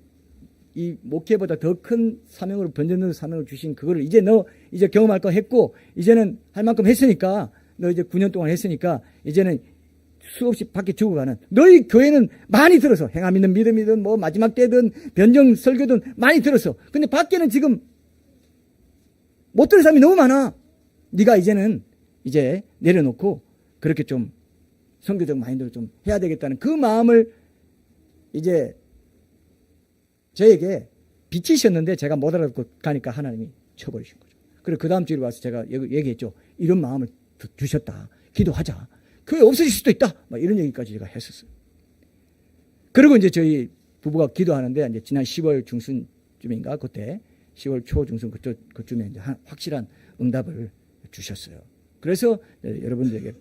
이 목회보다 더 큰 사명으로 변전의 사명을 주신 그거를 이제 너 이제 경험할 거 했고 이제는 할 만큼 했으니까 너 이제 9년 동안 했으니까 이제는 수없이 밖에 죽어가는 너희 교회는 많이 들어서 행함 있는 믿음이든 뭐 마지막 때든 변정 설교든 많이 들었어. 근데 밖에는 지금 못 들은 사람이 너무 많아. 네가 이제는 이제 내려놓고 그렇게 좀 선교적 마인드로 좀 해야 되겠다는 그 마음을 이제 저에게 비치셨는데 제가 못 알아듣고 가니까 하나님이 쳐버리신 거죠. 그리고 그 다음 주에 와서 제가 얘기했죠. 이런 마음을 주셨다. 기도하자. 교회 없어질 수도 있다. 막 이런 얘기까지 제가 했었어요. 그리고 이제 저희 부부가 기도하는데 이제 지난 10월 중순쯤인가 그때 10월 초 중순 그쯤에 이제 확실한 응답을 주셨어요. 그래서 여러분들에게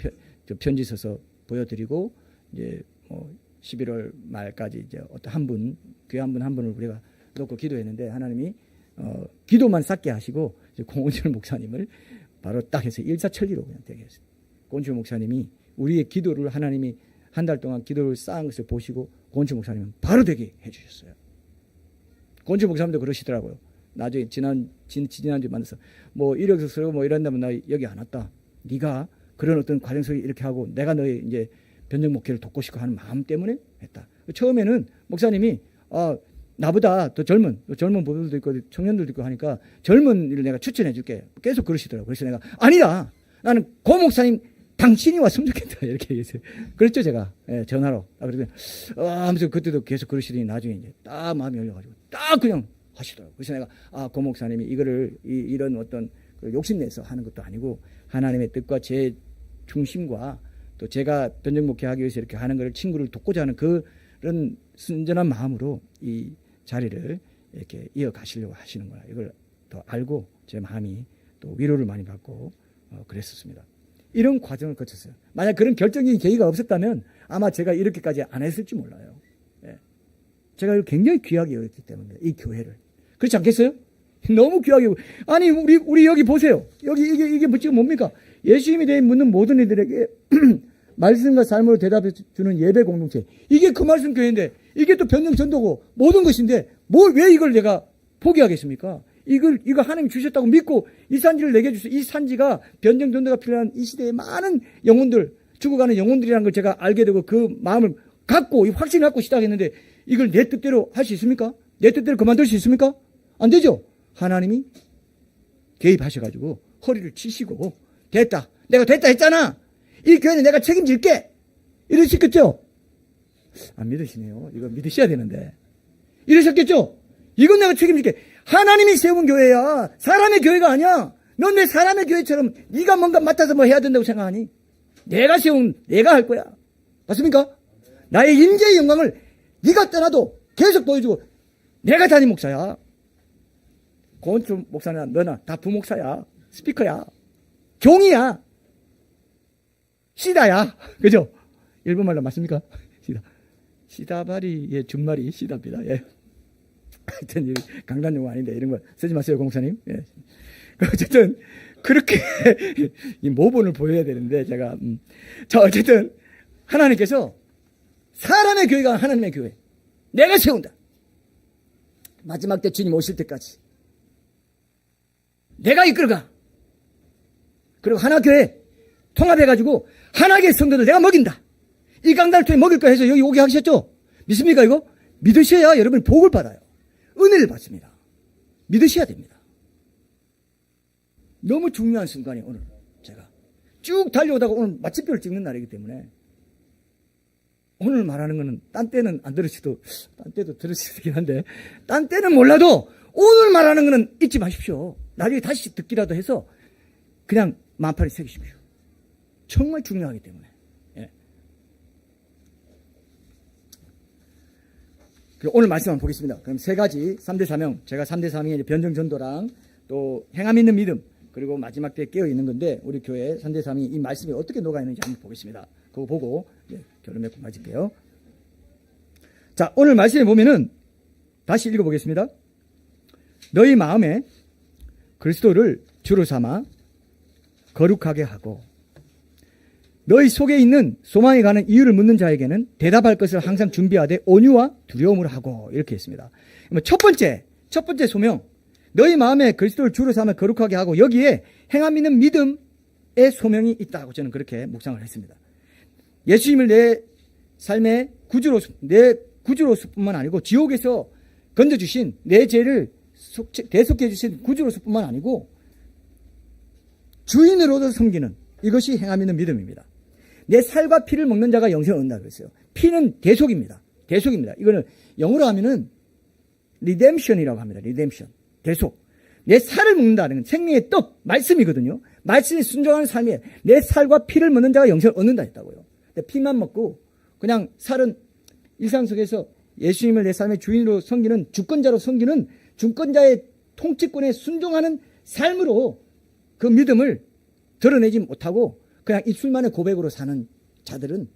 편지 써서 보여드리고 이제 뭐 11월 말까지 이제 어떤 한 분, 교회 한 분을 우리가 놓고 기도했는데 하나님이 기도만 쌓게 하시고 공원철 목사님을 바로 딱 해서 일사천리로 그냥 되게 했어요. 공원철 목사님이 우리의 기도를 하나님이 한 달 동안 기도를 쌓은 것을 보시고 공원철 목사님은 바로 되게 해주셨어요. 공원철 목사님도 그러시더라고요. 나중에 지난주에 만나서 뭐 이력서 쓰고 뭐 이런다면 나 여기 안 왔다. 네가 그런 어떤 과정 속에 이렇게 하고 내가 너의 이제 변정 목회를 돕고 싶고 하는 마음 때문에 했다. 처음에는 목사님이 나보다 더 젊은 부부들도 있고 청년들도 있고 하니까 젊은 일을 내가 추천해 줄게. 계속 그러시더라고요. 그래서 내가 아니다. 나는 고 목사님 당신이 왔으면 좋겠다. 이렇게 얘기했어요. 그랬죠, 제가. 예, 전화로. 그래서 하면서 그때도 계속 그러시더니 나중에 이제 딱 마음이 열려가지고 딱 그냥 하시더라고요. 그래서 내가 고 목사님이 이거를 이런 어떤 욕심내서 하는 것도 아니고 하나님의 뜻과 제 중심과 또 제가 변정 목회하기 위해서 이렇게 하는 걸 친구를 돕고자 하는 그런 순전한 마음으로 이 자리를 이렇게 이어가시려고 하시는 거야. 이걸 더 알고 제 마음이 또 위로를 많이 받고 그랬었습니다. 이런 과정을 거쳤어요. 만약 그런 결정적인 계기가 없었다면 아마 제가 이렇게까지 안 했을지 몰라요. 예. 제가 굉장히 귀하게 여겼기 때문에 이 교회를. 그렇지 않겠어요? 너무 귀하게. 아니 우리 여기 보세요. 여기 이게 지금 뭡니까? 예수님에 대해 묻는 모든 이들에게 말씀과 삶으로 대답해 주는 예배 공동체. 이게 그 말씀 교회인데 이게 또 변명 전도고 모든 것인데 왜 이걸 내가 포기하겠습니까? 이거 하나님 주셨다고 믿고 이 산지를 내게 주셔서 이 산지가 변정 전도가 필요한 이 시대에 많은 영혼들, 죽어가는 영혼들이라는 걸 제가 알게 되고 그 마음을 갖고 이 확신을 갖고 시작했는데 이걸 내 뜻대로 할 수 있습니까? 내 뜻대로 그만둘 수 있습니까? 안 되죠. 하나님이 개입하셔가지고 허리를 치시고 됐다. 내가 됐다 했잖아. 이 교회는 내가 책임질게. 이러셨겠죠? 안 믿으시네요. 이거 믿으셔야 되는데. 이러셨겠죠? 이건 내가 책임질게. 하나님이 세운 교회야. 사람의 교회가 아니야. 넌 내 사람의 교회처럼 네가 뭔가 맡아서 뭐 해야 된다고 생각하니? 내가 할 거야. 맞습니까? 나의 인재의 영광을 네가 떠나도 계속 보여주고 내가 담임 목사야. 고은철 목사나 너나 다 부목사야. 스피커야. 종이야. 시다야. 그죠? 일본말로 맞습니까? 시다. 시다바리의 준말이 시다입니다. 예. 하여튼 강단용어 아닌데 이런 거 쓰지 마세요, 공사님. 예. 어쨌든 그렇게 이 모본을 보여야 되는데 제가 자 어쨌든 하나님께서 사람의 교회가 하나님의 교회 내가 세운다. 마지막 때 주님 오실 때까지 내가 이끌어가. 그리고 하나 교회 통합해가지고 하나의 성도들 내가 먹인다. 이 강달토에 먹일 거 해서 여기 오게 하셨죠? 믿습니까 이거? 믿으셔야 여러분 복을 받아요. 은혜를 받습니다. 믿으셔야 됩니다. 너무 중요한 순간이 오늘 제가 쭉 달려오다가 오늘 마침표를 찍는 날이기 때문에 오늘 말하는 거는 딴 때는 안 들으셔도 딴 때도 들으시긴 한데 딴 때는 몰라도 오늘 말하는 거는 잊지 마십시오. 나중에 다시 듣기라도 해서 그냥 만판에 새기십시오. 정말 중요하기 때문에. 예. 오늘 말씀 한번 보겠습니다. 그럼 세 가지 3대 사명, 제가 3대 사명의 변정 전도랑 또 행함 있는 믿음, 그리고 마지막 때 깨어 있는 건데 우리 교회 3대 사명이 이 말씀이 어떻게 녹아 있는지 한번 보겠습니다. 그거 보고 결론 맺고 마칠게요. 자, 오늘 말씀에 보면은 다시 읽어보겠습니다. 너희 마음에 그리스도를 주로 삼아 거룩하게 하고 너희 속에 있는 소망에 관한 이유를 묻는 자에게는 대답할 것을 항상 준비하되 온유와 두려움으로 하고, 이렇게 했습니다. 첫 번째 소명, 너희 마음에 그리스도를 주로 삼아 거룩하게 하고, 여기에 행함 있는 믿음의 소명이 있다고 저는 그렇게 묵상을 했습니다. 예수님을 내 삶의 내 구주로서뿐만 아니고 지옥에서 건져주신 내 죄를 대속해 주신 구주로서뿐만 아니고 주인으로도 섬기는, 이것이 행함 있는 믿음입니다. 내 살과 피를 먹는 자가 영생을 얻는다 그랬어요. 피는 대속입니다. 이거는 영어로 하면은 redemption이라고 합니다. redemption. 대속. 내 살을 먹는다는 건 생명의 떡, 말씀이거든요. 말씀에 순종하는 삶이에요. 내 살과 피를 먹는 자가 영생을 얻는다 했다고요. 근데 피만 먹고 그냥 살은 일상 속에서 예수님을 내 삶의 주인으로 섬기는, 주권자로 섬기는, 주권자의 통치권에 순종하는 삶으로 그 믿음을 드러내지 못하고 그냥 입술만의 고백으로 사는 자들은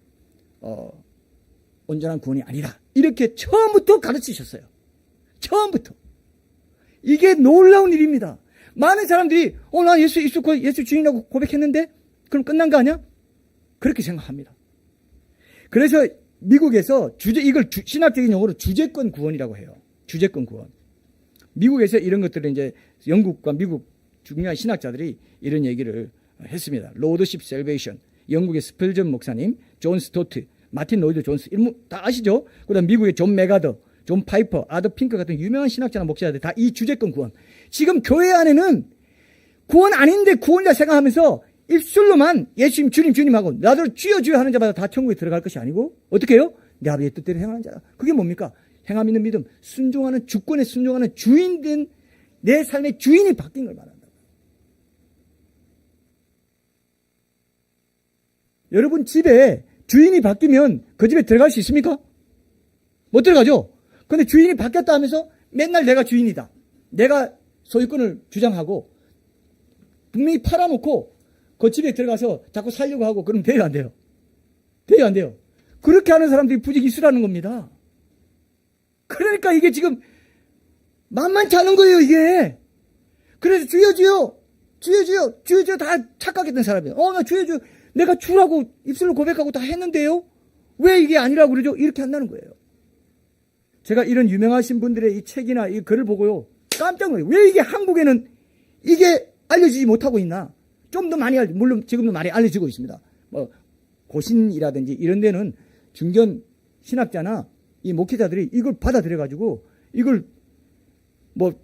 온전한 구원이 아니다. 이렇게 처음부터 가르치셨어요. 처음부터. 이게 놀라운 일입니다. 많은 사람들이 나 예수 주인이라고 고백했는데 그럼 끝난 거 아니야? 그렇게 생각합니다. 그래서 미국에서 이걸 신학적인 용어로 주제권 구원이라고 해요. 주제권 구원. 미국에서 이런 것들을 이제 영국과 미국 중요한 신학자들이 이런 얘기를 했습니다. 로드십 셀베이션, 영국의 스펠전 목사님, 존 스토트, 마틴 로이드 존스, 다 아시죠? 그다음 미국의 존 메가더, 존 파이퍼, 아더 핑크 같은 유명한 신학자나 목사들 다 이 주제권 구원. 지금 교회 안에는 구원 아닌데 구원자 생각하면서 입술로만 예수님 주님하고 나도 주여 하는 자마다 다 천국에 들어갈 것이 아니고 어떻게 해요? 내 아버지의 뜻대로 행하는 자라. 그게 뭡니까? 행함 있는 믿음, 순종하는, 주권에 순종하는 주인된 내 삶의 주인이 바뀐 걸 말한다. 여러분 집에 주인이 바뀌면 그 집에 들어갈 수 있습니까? 못 들어가죠? 근데 주인이 바뀌었다 하면서 맨날 내가 주인이다, 내가 소유권을 주장하고 분명히 팔아놓고 그 집에 들어가서 자꾸 살려고 하고 그러면 돼요, 안 돼요? 돼요, 안 돼요? 그렇게 하는 사람들이 부지기수라는 겁니다. 그러니까 이게 지금 만만치 않은 거예요, 이게. 그래서 주여 다 착각했던 사람이에요. 나 주여 내가 주라고 입술로 고백하고 다 했는데요, 왜 이게 아니라고 그러죠? 이렇게 한다는 거예요. 제가 이런 유명하신 분들의 이 책이나 이 글을 보고요, 깜짝 놀라요. 왜 이게 한국에는 이게 알려지지 못하고 있나? 좀 더 많이 물론 지금도 많이 알려지고 있습니다. 고신이라든지 이런 데는 중견 신학자나 이 목회자들이 이걸 받아들여가지고 이걸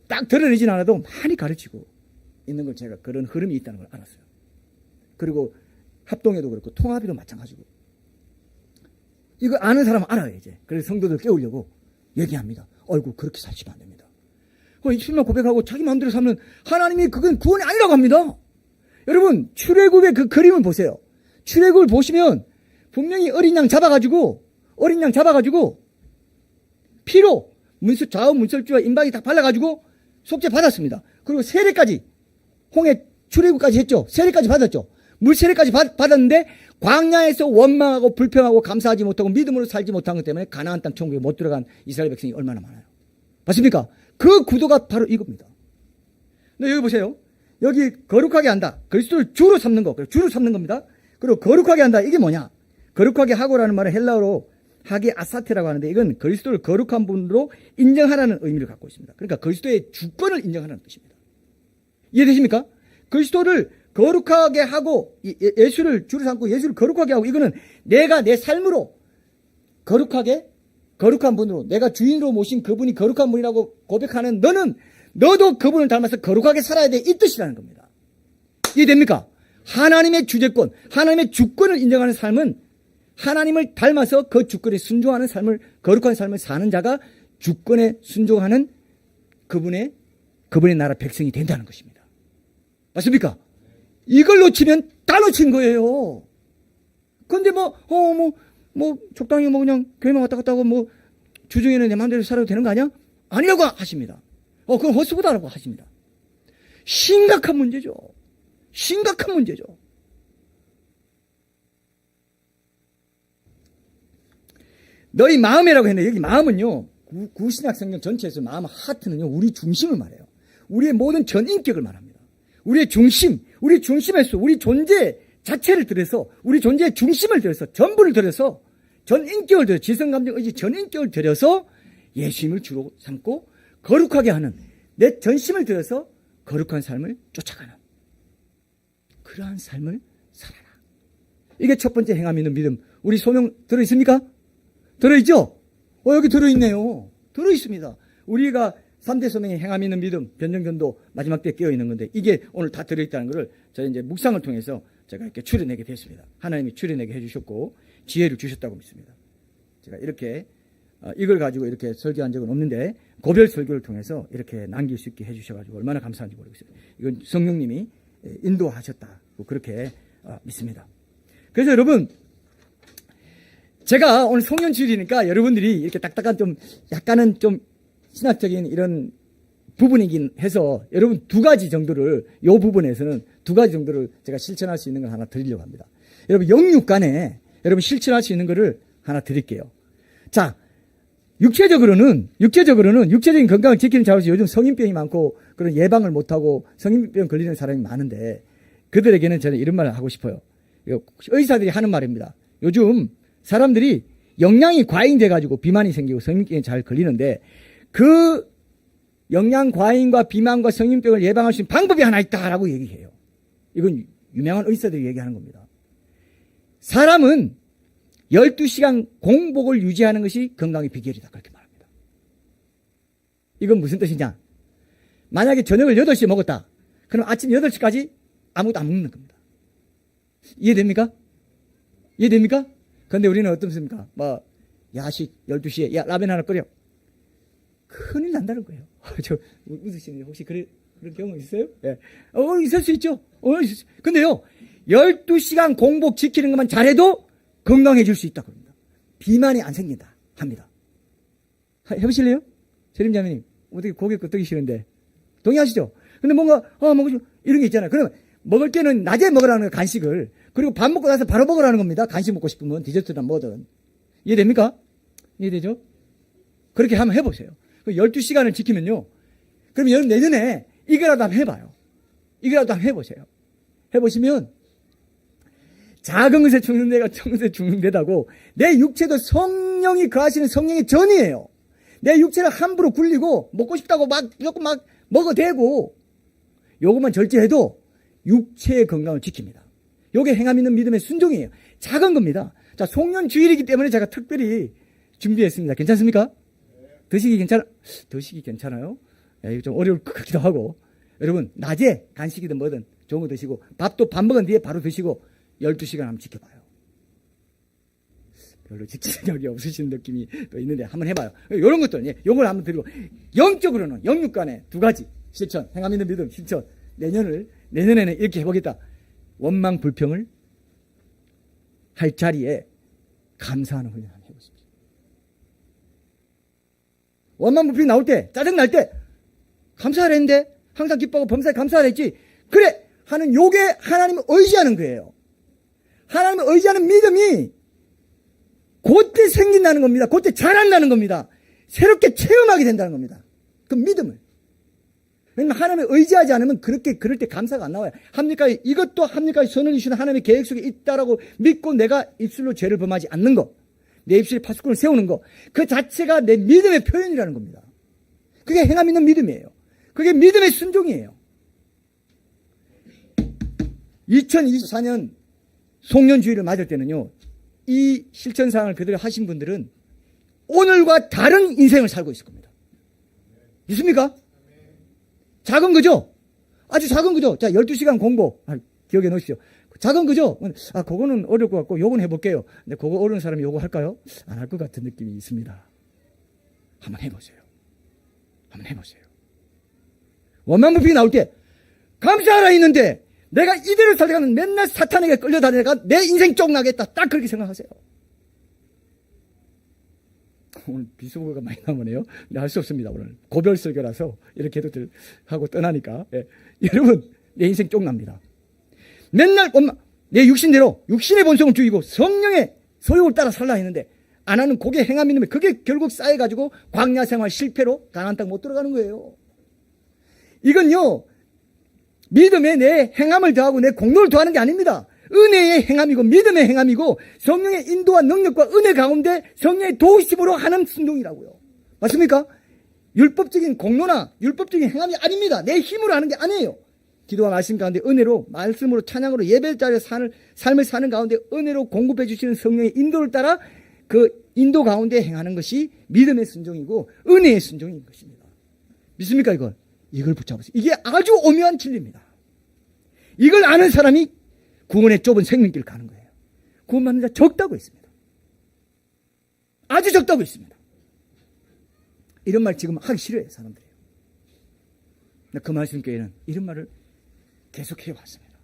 딱 드러내진 않아도 많이 가르치고 있는 걸 제가 그런 흐름이 있다는 걸 알았어요. 그리고 합동에도 그렇고 통합에도 마찬가지고. 이거 아는 사람은 알아요, 이제. 그래서 성도들 깨우려고 얘기합니다. 그렇게 살시면 안 됩니다. 입술만 고백하고 자기 마음대로 살면 하나님이 그건 구원이 아니라고 합니다. 여러분, 출애굽의 그 그림을 보세요. 출애굽을 보시면 분명히 어린 양 잡아가지고 피로 좌우 문설주와 임박이 다 발라가지고 속죄 받았습니다. 그리고 세례까지, 홍해 출애굽까지 했죠. 세례까지 받았죠. 물 세례까지 받았는데 광야에서 원망하고 불평하고 감사하지 못하고 믿음으로 살지 못한 것 때문에 가나안 땅 천국에 못 들어간 이스라엘 백성이 얼마나 많아요. 맞습니까? 그 구도가 바로 이겁니다. 근데 여기 보세요. 여기 거룩하게 한다. 그리스도를 주로 삼는 거. 주로 삼는 겁니다. 그리고 거룩하게 한다. 이게 뭐냐? 거룩하게 하고라는 말은 헬라어로 하게 아사테라고 하는데 이건 그리스도를 거룩한 분으로 인정하라는 의미를 갖고 있습니다. 그러니까 그리스도의 주권을 인정하라는 뜻입니다. 이해되십니까? 그리스도를 거룩하게 하고 예수를 주로 삼고 예수를 거룩하게 하고, 이거는 내가 내 삶으로 거룩한 분으로, 내가 주인으로 모신 그분이 거룩한 분이라고 고백하는 너도 그분을 닮아서 거룩하게 살아야 돼, 이 뜻이라는 겁니다. 이해됩니까? 하나님의 주제권, 하나님의 주권을 인정하는 삶은 하나님을 닮아서 그 주권에 순종하는 삶을, 거룩한 삶을 사는 자가 주권에 순종하는 그분의 그분의 나라 백성이 된다는 것입니다. 맞습니까? 이걸 놓치면 다 놓친 거예요. 근데 적당히 그냥 교회만 왔다 갔다 하고 주중에는 내 마음대로 살아도 되는 거 아니야? 아니라고 하십니다. 그건 헛수고다라고 하십니다. 심각한 문제죠. 심각한 문제죠. 너희 마음이라고 했는데 여기 마음은요, 구신약 성경 전체에서 마음 하트는요, 우리 중심을 말해요. 우리의 모든 전인격을 말합니다. 우리의 중심, 우리 중심에서 우리 존재 자체를 들여서, 우리 존재의 중심을 들여서, 전부를 들여서, 전인격을 들여서, 지성감정, 의지 전인격을 들여서 예수님을 주로 삼고 거룩하게 하는, 내 전심을 들여서 거룩한 삶을 쫓아가는 그러한 삶을 살아라. 이게 첫 번째 행함 있는 믿음. 우리 소명 들어있습니까? 들어있죠? 여기 들어있네요. 들어있습니다. 우리가 3대 소명의 행함 있는 믿음, 변정전도 마지막 때 깨어있는 건데, 이게 오늘 다 들어있다는 것을 저희 이제 묵상을 통해서 제가 이렇게 추려내게 됐습니다. 하나님이 추려내게 해주셨고 지혜를 주셨다고 믿습니다. 제가 이렇게 이걸 가지고 이렇게 설교한 적은 없는데 고별 설교를 통해서 이렇게 남길 수 있게 해주셔가지고 얼마나 감사한지 모르겠어요. 이건 성령님이 인도하셨다고 그렇게 믿습니다. 그래서 여러분, 제가 오늘 송년주일이니까 여러분들이 이렇게 딱딱한 약간은 신학적인 이런 부분이긴 해서 여러분 두 가지 정도를, 이 부분에서는 두 가지 정도를 제가 실천할 수 있는 걸 하나 드리려고 합니다. 여러분 영육간에 여러분 실천할 수 있는 거를 하나 드릴게요. 자, 육체적으로는 육체적인 건강을 지키는 자로서 요즘 성인병이 많고 그런 예방을 못하고 성인병 걸리는 사람이 많은데, 그들에게는 저는 이런 말을 하고 싶어요. 의사들이 하는 말입니다. 요즘 사람들이 영양이 과잉돼가지고 비만이 생기고 성인병에 잘 걸리는데, 그 영양 과잉과 비만과 성인병을 예방할 수 있는 방법이 하나 있다라고 얘기해요. 이건 유명한 의사들이 얘기하는 겁니다. 사람은 12시간 공복을 유지하는 것이 건강의 비결이다, 그렇게 말합니다. 이건 무슨 뜻이냐? 만약에 저녁을 8시에 먹었다. 그럼 아침 8시까지 아무것도 안 먹는 겁니다. 이해됩니까? 이해됩니까? 그런데 우리는 어떻습니까? 야식 12시에 라면 하나 끓여. 큰일 난다는 거예요. 저 웃으시는데 혹시 그런 경험 있어요? 예. 있을 수 있죠. 근데요, 12시간 공복 지키는 것만 잘해도 건강해질 수 있다고 합니다. 비만이 안 생긴다 합니다. 해보실래요? 세림자매님, 어떻게 고개 끄덕이시는데 동의하시죠? 근데 뭔가 이런 게 있잖아요. 그러면 먹을 때는 낮에 먹으라는 간식을, 그리고 밥 먹고 나서 바로 먹으라는 겁니다. 간식 먹고 싶으면 디저트나 뭐든. 이해됩니까? 이해되죠? 그렇게 한번 해보세요. 12시간을 지키면요, 그럼 여러분 내년에 이거라도 한번 해봐요. 이거라도 한번 해보세요. 해보시면 작은 것에 죽는 데가 큰 것에 죽는 데다고, 내 육체도 성령이 거하시는 성령의 전이에요. 내 육체를 함부로 굴리고 먹고 싶다고 조금 먹어대고 요것만 절제해도 육체의 건강을 지킵니다. 요게 행함 있는 믿음의 순종이에요. 작은 겁니다. 자, 송년주일이기 때문에 제가 특별히 준비했습니다. 괜찮습니까? 드시기 괜찮아요? 이거 좀 어려울 것 같기도 하고. 여러분, 낮에 간식이든 뭐든 좋은 거 드시고, 밥 먹은 뒤에 바로 드시고 12시간 한번 지켜봐요. 별로 지치력이 없으신 느낌이 또 있는데 한번 해봐요. 이런 것들, 요걸 한번 드리고, 영적으로는 영육간에 두 가지 실천, 행함 있는 믿음 실천. 내년에는 이렇게 해보겠다. 원망 불평을 할 자리에 감사하는 훈련 한번 해보십시오. 원망 불평이 나올 때, 짜증 날 때 감사하라 했는데, 항상 기뻐하고 범사에 감사하라 했지, 그래 하는 요게 하나님을 의지하는 거예요. 하나님을 의지하는 믿음이 그때 생긴다는 겁니다. 그때 자란다는 겁니다. 새롭게 체험하게 된다는 겁니다. 그 믿음을. 왜냐면 하나님을 의지하지 않으면 그럴 때 감사가 안 나와요. 이것도 합리까지 선을 이루시는 하나님의 계획 속에 있다라고 믿고 내가 입술로 죄를 범하지 않는 것, 내 입술에 파수꾼을 세우는 것, 그 자체가 내 믿음의 표현이라는 겁니다. 그게 행함 있는 믿음이에요. 그게 믿음의 순종이에요. 2024년 송년주의를 맞을 때는요, 이 실천사항을 그대로 하신 분들은 오늘과 다른 인생을 살고 있을 겁니다. 있습니까? 작은 거죠? 아주 작은 거죠? 자, 12시간 공복. 기억해 놓으십시오. 작은 거죠? 그거는 어려울 것 같고, 요건 해볼게요. 근데 그거 어려운 사람이 요거 할까요? 안 할 것 같은 느낌이 있습니다. 한번 해보세요. 원망불평이 나올 때 감사하라 했는데 내가 이대로 살다가는 맨날 사탄에게 끌려다니다가 내 인생 쪽나겠다. 딱 그렇게 생각하세요. 오늘 비수보가 많이 나오네요. 근데 할 수 없습니다. 오늘 고별 설교라서 이렇게 해도 하고 떠나니까. 예. 여러분, 내 인생 쪽납니다. 맨날 내 육신대로 육신의 본성을 죽이고 성령의 소욕을 따라 살라 했는데 안 하는 고개 행함이 있는데 그게 결국 쌓여가지고 광야 생활 실패로 가나안 땅 못 들어가는 거예요. 이건요, 믿음에 내 행함을 더하고 내 공로를 더하는 게 아닙니다. 은혜의 행함이고 믿음의 행함이고 성령의 인도와 능력과 은혜 가운데 성령의 도우심으로 하는 순종이라고요. 맞습니까? 율법적인 공로나 율법적인 행함이 아닙니다. 내 힘으로 하는 게 아니에요. 기도와 말씀 가운데 은혜로 말씀으로 찬양으로 예배를 따라 삶을 사는 가운데 은혜로 공급해 주시는 성령의 인도를 따라 그 인도 가운데 행하는 것이 믿음의 순종이고 은혜의 순종인 것입니다. 믿습니까 이걸? 이걸 붙잡으세요. 이게 아주 오묘한 진리입니다. 이걸 아는 사람이 구원의 좁은 생명길을 가는 거예요. 구원받는 자 적다고 했습니다. 아주 적다고 했습니다. 이런 말 지금 하기 싫어해요, 사람들이. 그 말씀교회는 이런 말을 계속해 왔습니다.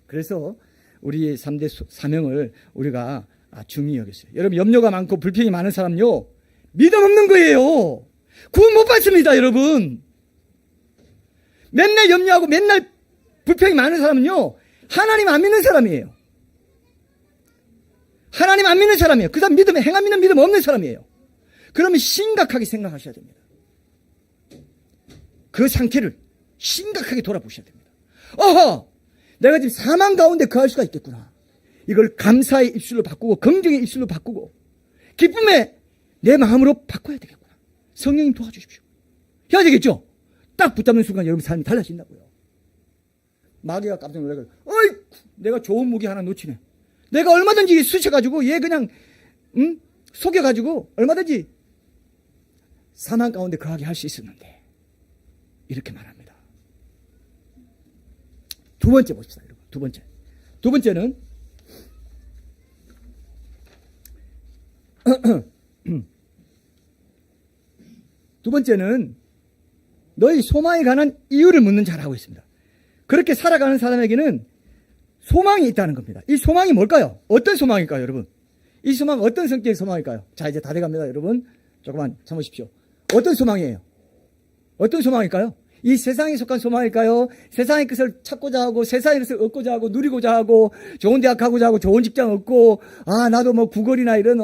그래서 우리의 3대 사명을 우리가 중요히 여겼어요. 여러분, 염려가 많고 불평이 많은 사람요, 믿음 없는 거예요. 구원 못 받습니다, 여러분. 맨날 염려하고 맨날 불평이 많은 사람은요, 하나님 안 믿는 사람이에요. 하나님 안 믿는 사람이에요. 그 사람 믿음에 행함 있는 믿음 없는 사람이에요. 그러면 심각하게 생각하셔야 됩니다. 그 상태를 심각하게 돌아보셔야 됩니다. 어허! 내가 지금 사망 가운데 거할 수가 있겠구나. 이걸 감사의 입술로 바꾸고 긍정의 입술로 바꾸고 기쁨의 내 마음으로 바꿔야 되겠구나. 성령님 도와주십시오. 해야 되겠죠? 딱 붙잡는 순간 여러분 삶이 달라진다고요. 마귀가 깜짝 놀라서 어이, 내가 좋은 무기 하나 놓치네. 내가 얼마든지 쑤셔가지고 얘 그냥 속여가지고 얼마든지 사망 가운데 거하게 할 수 있었는데 이렇게 말합니다. 두 번째 봅시다, 여러분. 두 번째는 너희 소망에 관한 이유를 묻는 자라고 있습니다. 그렇게 살아가는 사람에게는 소망이 있다는 겁니다. 이 소망이 뭘까요? 어떤 소망일까요, 여러분? 이 소망 어떤 성격의 소망일까요? 자, 이제 다 돼갑니다, 여러분. 조금만 참으십시오. 어떤 소망이에요? 어떤 소망일까요? 이 세상에 속한 소망일까요? 세상의 것을 찾고자 하고 세상의 것을 얻고자 하고 누리고자 하고 좋은 대학 가고자 하고 좋은 직장 얻고 나도 뭐 구글이나 이런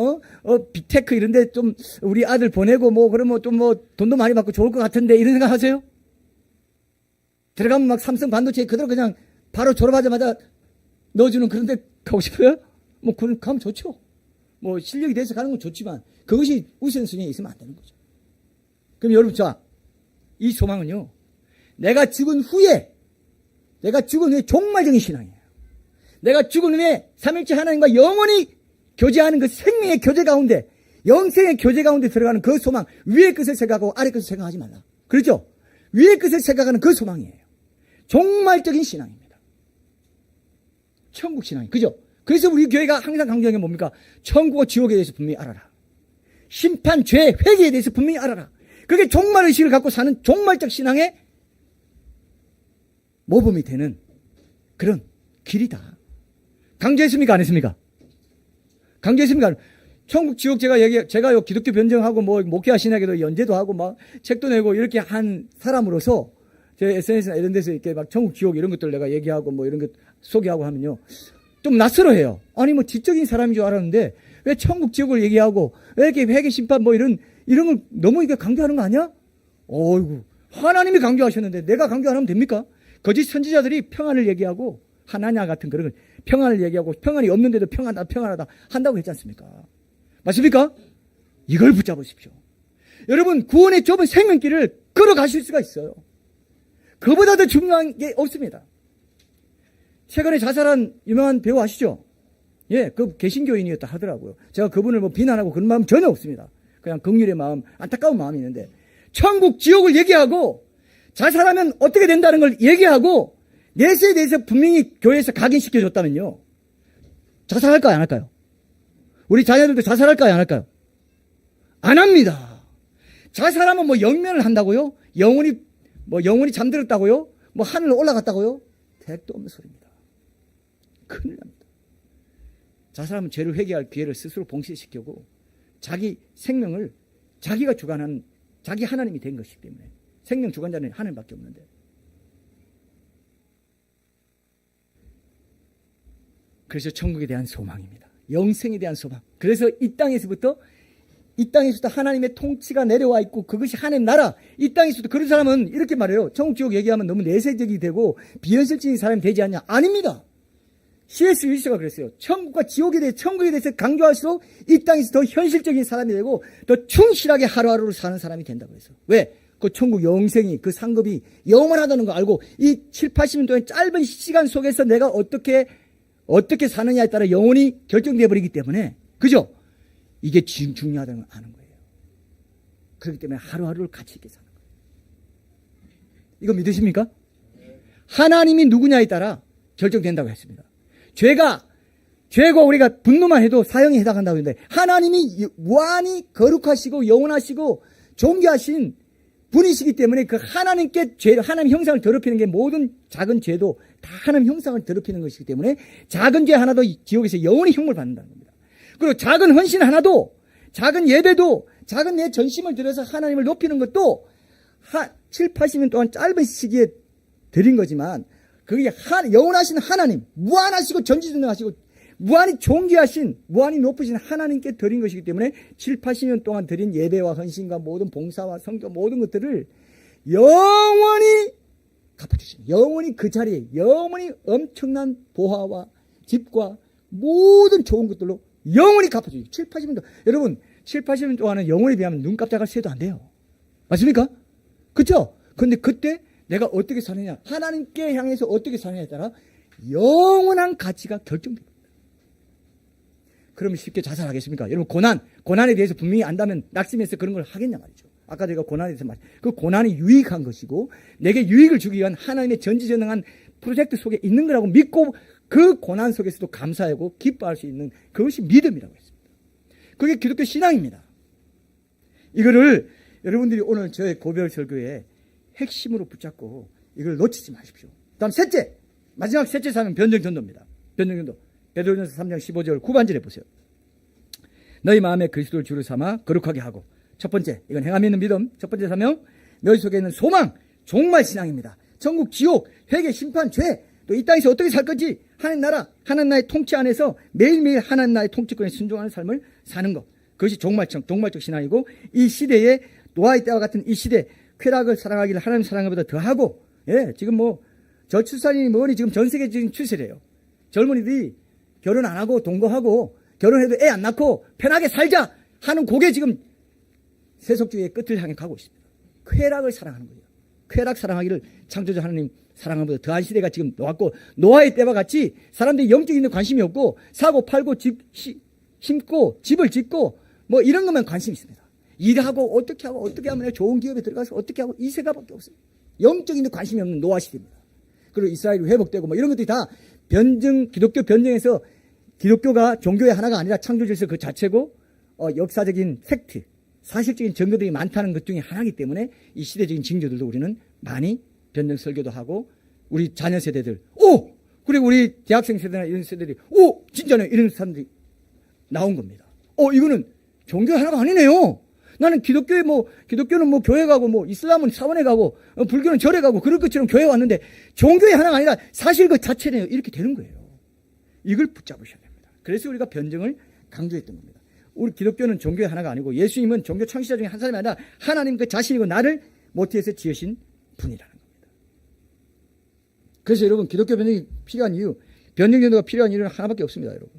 빅테크 이런 데 좀 우리 아들 보내고 뭐 그러면 좀 뭐 돈도 많이 받고 좋을 것 같은데 이런 생각 하세요? 들어가면 막 삼성 반도체 그대로 그냥 바로 졸업하자마자 넣어주는 그런 데 가고 싶어요? 뭐 그런 가면 좋죠. 뭐 실력이 돼서 가는 건 좋지만 그것이 우선순위에 있으면 안 되는 거죠. 그럼 여러분, 자, 이 소망은요, 내가 죽은 후에 종말적인 신앙이에요. 내가 죽은 후에 삼일째 하나님과 영원히 교제하는 그 생명의 교제 가운데, 영생의 교제 가운데 들어가는 그 소망, 위의 것을 생각하고 아래 것을 생각하지 말라. 그렇죠? 위의 것을 생각하는 그 소망이에요. 종말적인 신앙입니다. 천국 신앙이. 그죠? 그래서 우리 교회가 항상 강조하는 게 뭡니까? 천국과 지옥에 대해서 분명히 알아라. 심판, 죄, 회개에 대해서 분명히 알아라. 그게 종말의식을 갖고 사는 종말적 신앙의 모범이 되는 그런 길이다. 강조했습니까? 안 했습니까? 강조했습니까? 천국, 지옥 제가 요 기독교 변정하고 뭐 목회와 신학에도 연재도 하고 막 책도 내고 이렇게 한 사람으로서 제 SNS나 이런 데서 이렇게 막 천국, 지옥 이런 것들 내가 얘기하고 뭐 이런 것 소개하고 하면요, 좀 낯설어해요. 아니 뭐 지적인 사람인 줄 알았는데 왜 천국, 지옥을 얘기하고 왜 이렇게 회개, 심판 뭐 이런 걸 너무 이게 강조하는 거 아니야? 어이구, 하나님이 강조하셨는데 내가 강조 안 하면 됩니까? 거짓 선지자들이 평안을 얘기하고 하나냐 같은 그런 평안을 얘기하고 평안이 없는데도 평안하다 한다고 했지 않습니까? 맞습니까? 이걸 붙잡으십시오. 여러분, 구원의 좁은 생명길을 걸어가실 수가 있어요. 그보다 더 중요한 게 없습니다. 최근에 자살한 유명한 배우 아시죠? 예, 그 개신교인이었다 하더라고요. 제가 그분을 뭐 비난하고 그런 마음 전혀 없습니다. 그냥 긍휼의 마음, 안타까운 마음이 있는데, 천국, 지옥을 얘기하고 자살하면 어떻게 된다는 걸 얘기하고 내세에 대해서 분명히 교회에서 각인시켜줬다면요, 자살할까요, 안 할까요? 우리 자녀들도 자살할까요, 안 할까요? 안 합니다. 자살하면 뭐 영면을 한다고요? 영혼이 뭐 영혼이 잠들었다고요? 뭐 하늘로 올라갔다고요? 택도 없는 소리입니다. 큰일 납니다. 자살하면 죄를 회개할 기회를 스스로 봉쇄시키고 자기 생명을 자기가 주관하는 자기 하나님이 된 것이기 때문에 생명 주관자는 하나님밖에 없는데 그래서 천국에 대한 소망입니다. 영생에 대한 소망. 그래서 이 땅에서부터 하나님의 통치가 내려와 있고 그것이 하나님 나라. 이 땅에서부터 그런 사람은 이렇게 말해요. 천국 지옥 얘기하면 너무 내세적이 되고 비현실적인 사람이 되지 않냐. 아닙니다. C.S. 루이스가 그랬어요. 천국과 지옥에 대해서 강조할수록 이 땅에서 더 현실적인 사람이 되고 더 충실하게 하루하루를 사는 사람이 된다고 해서. 왜? 그 천국 영생이 그 상급이 영원하다는 거 알고 이 7, 80년 동안 짧은 시간 속에서 내가 어떻게 사느냐에 따라 영원히 결정되어 버리기 때문에 그죠? 이게 중요하다는 걸 아는 거예요. 그렇기 때문에 하루하루를 가치 있게 사는 거예요. 이거 믿으십니까? 하나님이 누구냐에 따라 결정된다고 했습니다. 죄가 우리가 분노만 해도 사형에 해당한다고 했는데 하나님이 무한히 거룩하시고 영원하시고 존귀하신 분이시기 때문에 그 하나님께 하나님 형상을 더럽히는 게 모든 작은 죄도 다 하나님 형상을 더럽히는 것이기 때문에 작은 죄 하나도 지옥에서 영원히 형벌 받는다는 겁니다. 그리고 작은 헌신 하나도, 작은 예배도, 작은 내 전심을 들여서 하나님을 높이는 것도 7, 80년 동안 짧은 시기에 드린 거지만 그게 영원하신 하나님, 무한하시고 전지전능하시고 무한히 존귀하신, 무한히 높으신 하나님께 드린 것이기 때문에 7, 80년 동안 드린 예배와 헌신과 모든 봉사와 성교 모든 것들을 영원히 갚아주시는, 영원히 그 자리에 영원히 엄청난 보화와 집과 모든 좋은 것들로 영원히 갚아주시고 7, 80년 동안. 여러분 7, 80년 동안은 영원에 비하면 눈 깜짝할 새도 안 돼요. 맞습니까? 그렇죠? 그런데 그때 내가 어떻게 사느냐, 하나님께 향해서 어떻게 사느냐에 따라 영원한 가치가 결정됩니다. 그러면 쉽게 자살하겠습니까? 여러분 고난에 대해서 분명히 안다면 낙심해서 그런 걸 하겠냐 말이죠. 아까 제가 고난에 대해서 그 고난이 유익한 것이고 내게 유익을 주기 위한 하나님의 전지전능한 프로젝트 속에 있는 거라고 믿고 그 고난 속에서도 감사하고 기뻐할 수 있는 그것이 믿음이라고 했습니다. 그게 기독교 신앙입니다. 이거를 여러분들이 오늘 저의 고별 설교에 핵심으로 붙잡고 이걸 놓치지 마십시오. 다음 셋째, 마지막 셋째 사명 변정전도입니다. 변정전도. 베드로전서 3장 15절 후반절에 보세요. 너희 마음에 그리스도를 주로 삼아 거룩하게 하고. 첫 번째, 이건 행함이 있는 믿음. 첫 번째 사명, 너희 속에 있는 소망, 종말 신앙입니다. 천국, 지옥, 회개, 심판, 죄, 또 이 땅에서 어떻게 살 건지 하나님 나라, 하나님 나라의 통치 안에서 매일매일 하나님 나라의 통치권에 순종하는 삶을 사는 것. 그것이 종말적 신앙이고 이 시대에 노아의 때와 같은 이 시대 쾌락을 사랑하기를 하나님 사랑하는 것보다 더하고, 예, 지금 뭐 저출산이 뭐니 지금 전 세계적인 추세래요. 젊은이들이 결혼 안 하고 동거하고 결혼해도 애 안 낳고 편하게 살자 하는 그게 지금 세속주의의 끝을 향해 가고 있습니다. 쾌락을 사랑하는 거예요. 쾌락 사랑하기를 창조자 하나님 사랑하는 것보다 더한 시대가 지금 왔고 노아의 때와 같이 사람들이 영적인 데 관심이 없고 사고 팔고 집 심고 집을 짓고 뭐 이런 것만 관심이 있습니다. 일하고 어떻게 하면 좋은 기업에 들어가서 어떻게 하고 이 생각밖에 없어요. 영적인 데 관심이 없는 노아 시대입니다. 그리고 이스라엘이 회복되고 뭐 이런 것들이 다 기독교 변증에서 기독교가 종교의 하나가 아니라 창조 질서 그 자체고 역사적인 팩트, 사실적인 증거들이 많다는 것 중에 하나이기 때문에 이 시대적인 징조들도 우리는 많이 변증 설교도 하고 우리 자녀 세대들 그리고 우리 대학생 세대나 이런 세대들이 진짜네 이런 사람들이 나온 겁니다. 이거는 종교의 하나가 아니네요. 나는 기독교는 뭐 교회 가고 뭐 이슬람은 사원에 가고 불교는 절에 가고 그럴 것처럼 교회 왔는데 종교의 하나가 아니라 사실 그 자체네요. 이렇게 되는 거예요. 이걸 붙잡으셔야 됩니다. 그래서 우리가 변증을 강조했던 겁니다. 우리 기독교는 종교의 하나가 아니고 예수님은 종교 창시자 중에 한 사람이 아니라 하나님 그 자신이고 나를 모티에서 지으신 분이라는 겁니다. 그래서 여러분 기독교 변증이 필요한 이유, 변증전도가 필요한 이유는 하나밖에 없습니다. 여러분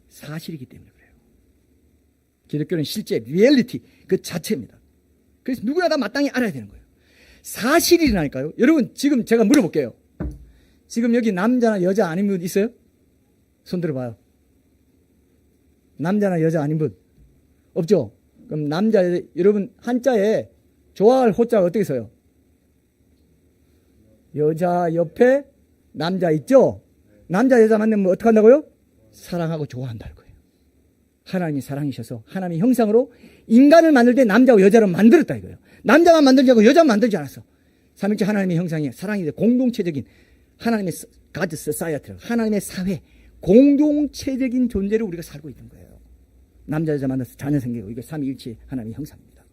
사실이기 때문에 그래요. 기독교는 실제 리얼리티 그 자체입니다. 그래서 누구나 다 마땅히 알아야 되는 거예요. 사실이라니까요. 여러분 지금 제가 물어볼게요. 지금 여기 남자나 여자 아닌 분 있어요? 손 들어봐요. 남자나 여자 아닌 분 없죠? 그럼 여러분 한자에 좋아할 호자가 어떻게 써요? 여자 옆에 남자 있죠? 남자 여자 만나면 어떻게 한다고요? 사랑하고 좋아한다는 거예요. 하나님이 사랑이셔서 하나님의 형상으로 인간을 만들 때 남자와 여자로 만들었다 이거예요. 남자만 만들지 않고 여자만 만들지 않았어. 삼위일체 하나님의 형상이 사랑이 공동체적인 하나님의 God Society, 하나님의 사회, 공동체적인 존재를 우리가 살고 있는 거예요. 남자 여자 만나서 자녀 생기고 이거 삼위일체 하나님의 형상입니다.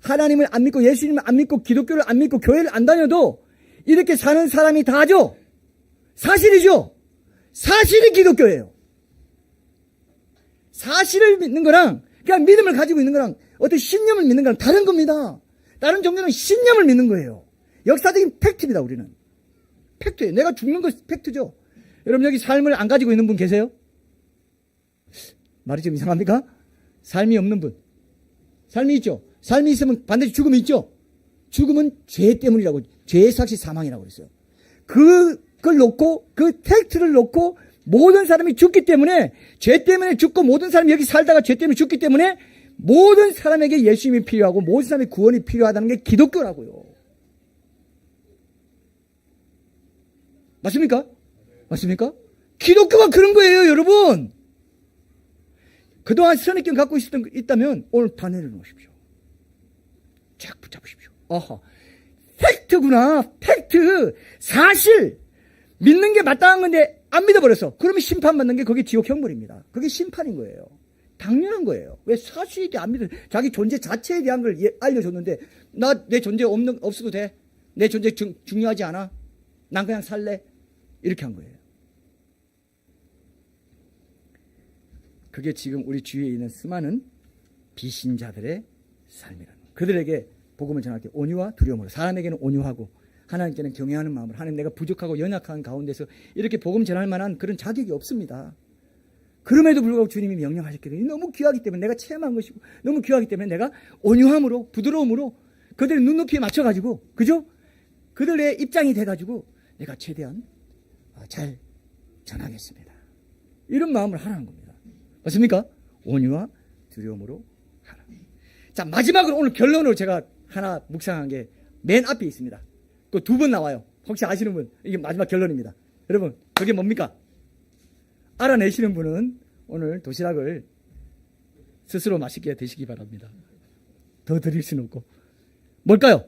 하나님을 안 믿고 예수님을 안 믿고 기독교를 안 믿고 교회를 안 다녀도 이렇게 사는 사람이 다죠. 사실이죠. 사실이 기독교예요. 사실을 믿는 거랑 그냥 믿음을 가지고 있는 거랑 어떤 신념을 믿는 거랑 다른 겁니다. 다른 종교는 신념을 믿는 거예요. 역사적인 팩트입니다. 우리는 팩트예요. 내가 죽는 거 팩트죠. 여러분 여기 삶을 안 가지고 있는 분 계세요? 말이 좀 이상합니까? 삶이 없는 분. 삶이 있죠. 삶이 있으면 반드시 죽음이 있죠. 죽음은 죄 때문이라고, 죄의 삭시 사망이라고 그랬어요. 그걸 놓고, 그 팩트를 놓고 모든 사람이 죽기 때문에, 죄 때문에 죽고 모든 사람이 여기 살다가 죄 때문에 죽기 때문에 모든 사람에게 예수님이 필요하고 모든 사람의 구원이 필요하다는 게 기독교라고요. 맞습니까? 맞습니까? 기독교가 그런 거예요, 여러분. 그동안 선입견 갖고 있다면 오늘 다 내려놓으십시오. 쫙 붙잡으십시오. 아하, 팩트구나. 팩트. 사실. 믿는 게 마땅한 건데 안 믿어버렸어. 그러면 심판받는 게 그게 지옥 형벌입니다. 그게 심판인 거예요. 당연한 거예요. 왜 사실에 대해 안 믿어? 자기 존재 자체에 대한 걸 알려줬는데 나 내 존재 없어도 돼. 내 존재 중요하지 않아. 난 그냥 살래. 이렇게 한 거예요. 그게 지금 우리 주위에 있는 수많은 비신자들의 삶이라는 거예요. 그들에게 복음을 전할 때 온유와 두려움으로, 사람에게는 온유하고 하나님께는 경외하는 마음으로, 하나님 내가 부족하고 연약한 가운데서 이렇게 복음 전할 만한 그런 자격이 없습니다. 그럼에도 불구하고 주님이 명령하셨거든요. 너무 귀하기 때문에 내가 체험한 것이고 너무 귀하기 때문에 내가 온유함으로 부드러움으로 그들의 눈높이에 맞춰가지고, 그죠? 그들의 입장이 돼가지고 내가 최대한 잘 전하겠습니다. 이런 마음을 하라는 겁니다. 맞습니까? 온유와 두려움으로 하라. 자, 마지막으로 오늘 결론으로 제가 하나 묵상한 게 맨 앞에 있습니다. 그 2번 나와요. 혹시 아시는 분, 이게 마지막 결론입니다. 여러분, 그게 뭡니까? 알아내시는 분은 오늘 도시락을 스스로 맛있게 드시기 바랍니다. 더 드릴 수는 없고. 뭘까요?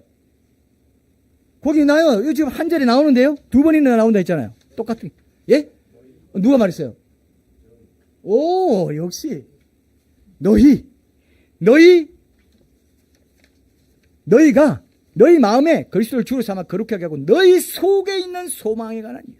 거기 나요. 이거 지금 한 절에 나오는데요. 2번이나 나온다 했잖아요. 똑같은. 예? 누가 말했어요? 오, 역시. 너희가 너희 마음에 그리스도를 주로 삼아 거룩하게 하고 너희 속에 있는 소망에 관한 이유.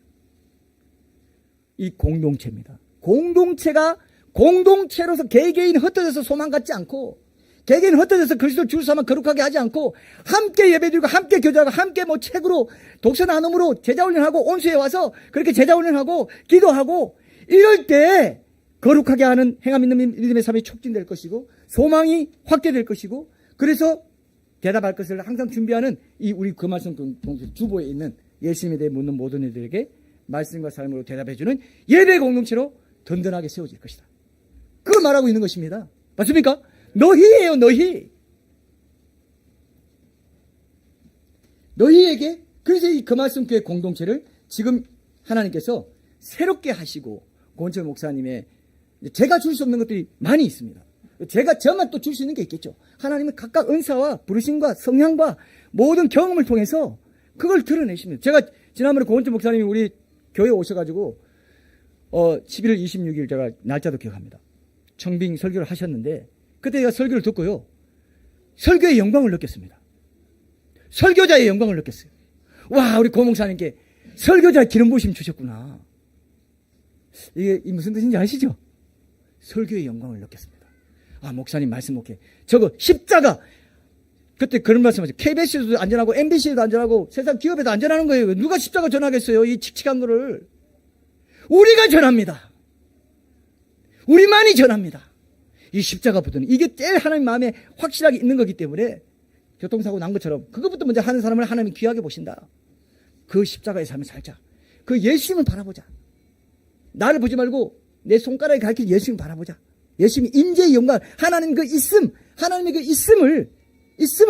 이 공동체입니다. 공동체가 공동체로서 개개인 흩어져서 소망 갖지 않고, 개개인 흩어져서 그리스도를 주로 삼아 거룩하게 하지 않고, 함께 예배드리고 함께 교제하고 함께 책으로 독서 나눔으로 제자훈련하고 온수에 와서 그렇게 제자훈련하고 기도하고 이럴 때 거룩하게 하는 행함 있는 믿음의 삶이 촉진될 것이고 소망이 확대될 것이고, 그래서 대답할 것을 항상 준비하는 이 우리 그 말씀 주보에 있는 예수님에 대해 묻는 모든 이들에게 말씀과 삶으로 대답해주는 예배 공동체로 든든하게 세워질 것이다. 그걸 말하고 있는 것입니다. 맞습니까? 너희예요, 너희. 너희에게, 그래서 이 그 말씀 교회 공동체를 지금 하나님께서 새롭게 하시고, 고은철 목사님의, 제가 줄 수 없는 것들이 많이 있습니다. 저만 또 줄 수 있는 게 있겠죠. 하나님은 각각 은사와 부르심과 성향과 모든 경험을 통해서 그걸 드러내십니다. 제가 지난번에 고은철 목사님이 우리 교회에 오셔가지고 11월 26일 제가 날짜도 기억합니다. 청빙 설교를 하셨는데 그때 제가 설교를 듣고요, 설교의 영광을 느꼈습니다. 설교자의 영광을 느꼈어요. 와, 우리 고 목사님께 설교자 기름 부으심 주셨구나. 이게 무슨 뜻인지 아시죠? 설교의 영광을 느꼈습니다. 아, 목사님 말씀 오케이. 저거 십자가, 그때 그런 말씀하셨어요. KBS도 안전하고 MBC도 안전하고 세상 기업에도 안전하는 거예요. 누가 십자가 전하겠어요? 이 칙칙한 거를. 우리가 전합니다. 우리만이 전합니다. 이 십자가 부도는 이게 제일 하나님 마음에 확실하게 있는 거기 때문에 교통사고 난 것처럼 그것부터 먼저 하는 사람을 하나님이 귀하게 보신다. 그 십자가의 삶을 살자. 그 예수님을 바라보자. 나를 보지 말고 내 손가락에 가리킨 예수님을 바라보자. 예수님이 임재의 영광, 하나님 그 있음, 하나님의 그 있음을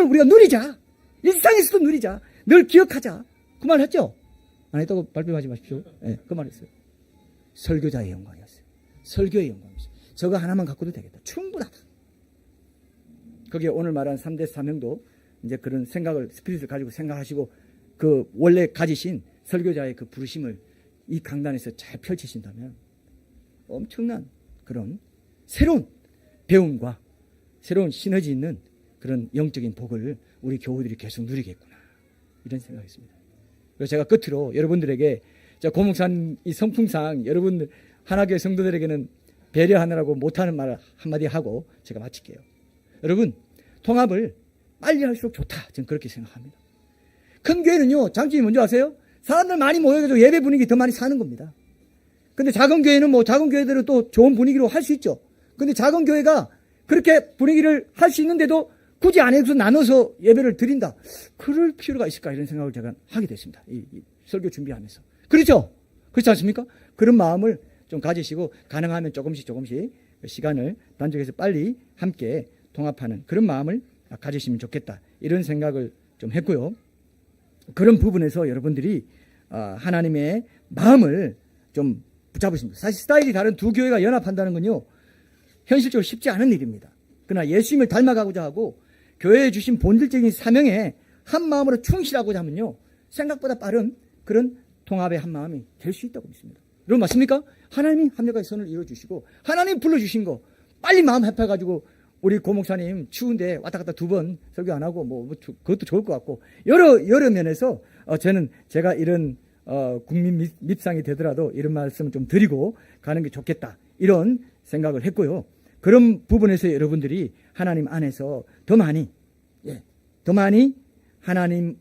우리가 누리자. 일상에서도 누리자. 늘 기억하자. 그 말 했죠? 안 했다고 발표하지 마십시오. 네, 그 말 했어요. 설교자의 영광이었어요. 설교의 영광이었어요. 저거 하나만 갖고도 되겠다. 충분하다. 거기에 오늘 말한 3대 사명도 이제 그런 생각을, 스피릿을 가지고 생각하시고 그 원래 가지신 설교자의 그 부르심을 이 강단에서 잘 펼치신다면 엄청난 그런 새로운 배움과 새로운 시너지 있는 그런 영적인 복을 우리 교우들이 계속 누리겠구나, 이런 생각했습니다. 그래서 제가 끝으로 여러분들에게, 고목산 이 성품상 여러분들 하나교회 성도들에게는 배려하느라고 못하는 말 한마디 하고 제가 마칠게요. 여러분, 통합을 빨리 할수록 좋다, 저는 그렇게 생각합니다. 큰 교회는요, 장점이 뭔지 아세요? 사람들 많이 모여가지고 예배 분위기 더 많이 사는 겁니다. 근데 작은 교회는 뭐 작은 교회들은 또 좋은 분위기로 할 수 있죠. 근데 작은 교회가 그렇게 분위기를 할 수 있는데도 굳이 안에서 나눠서 예배를 드린다, 그럴 필요가 있을까, 이런 생각을 제가 하게 됐습니다. 이 설교 준비하면서. 그렇죠? 그렇지 않습니까? 그런 마음을 좀 가지시고 가능하면 조금씩 시간을 단축해서 빨리 함께 통합하는 그런 마음을 가지시면 좋겠다, 이런 생각을 좀 했고요. 그런 부분에서 여러분들이 하나님의 마음을 좀 붙잡으십니다. 사실 스타일이 다른 두 교회가 연합한다는 건요, 현실적으로 쉽지 않은 일입니다. 그러나 예수님을 닮아가고자 하고 교회에 주신 본질적인 사명에 한 마음으로 충실하고자 하면요, 생각보다 빠른 그런 통합의 한 마음이 될 수 있다고 믿습니다. 여러분 맞습니까? 하나님이 합력의 선을 이루어주시고 하나님 불러주신 거 빨리 마음 합해가지고, 우리 고목사님 추운데 왔다 갔다 2번 설교 안 하고 뭐 그것도 좋을 것 같고, 여러 면에서 저는 제가 이런 국민 밉상이 되더라도 이런 말씀을 좀 드리고 가는 게 좋겠다, 이런 생각을 했고요. 그런 부분에서 여러분들이 하나님 안에서 더 많이 하나님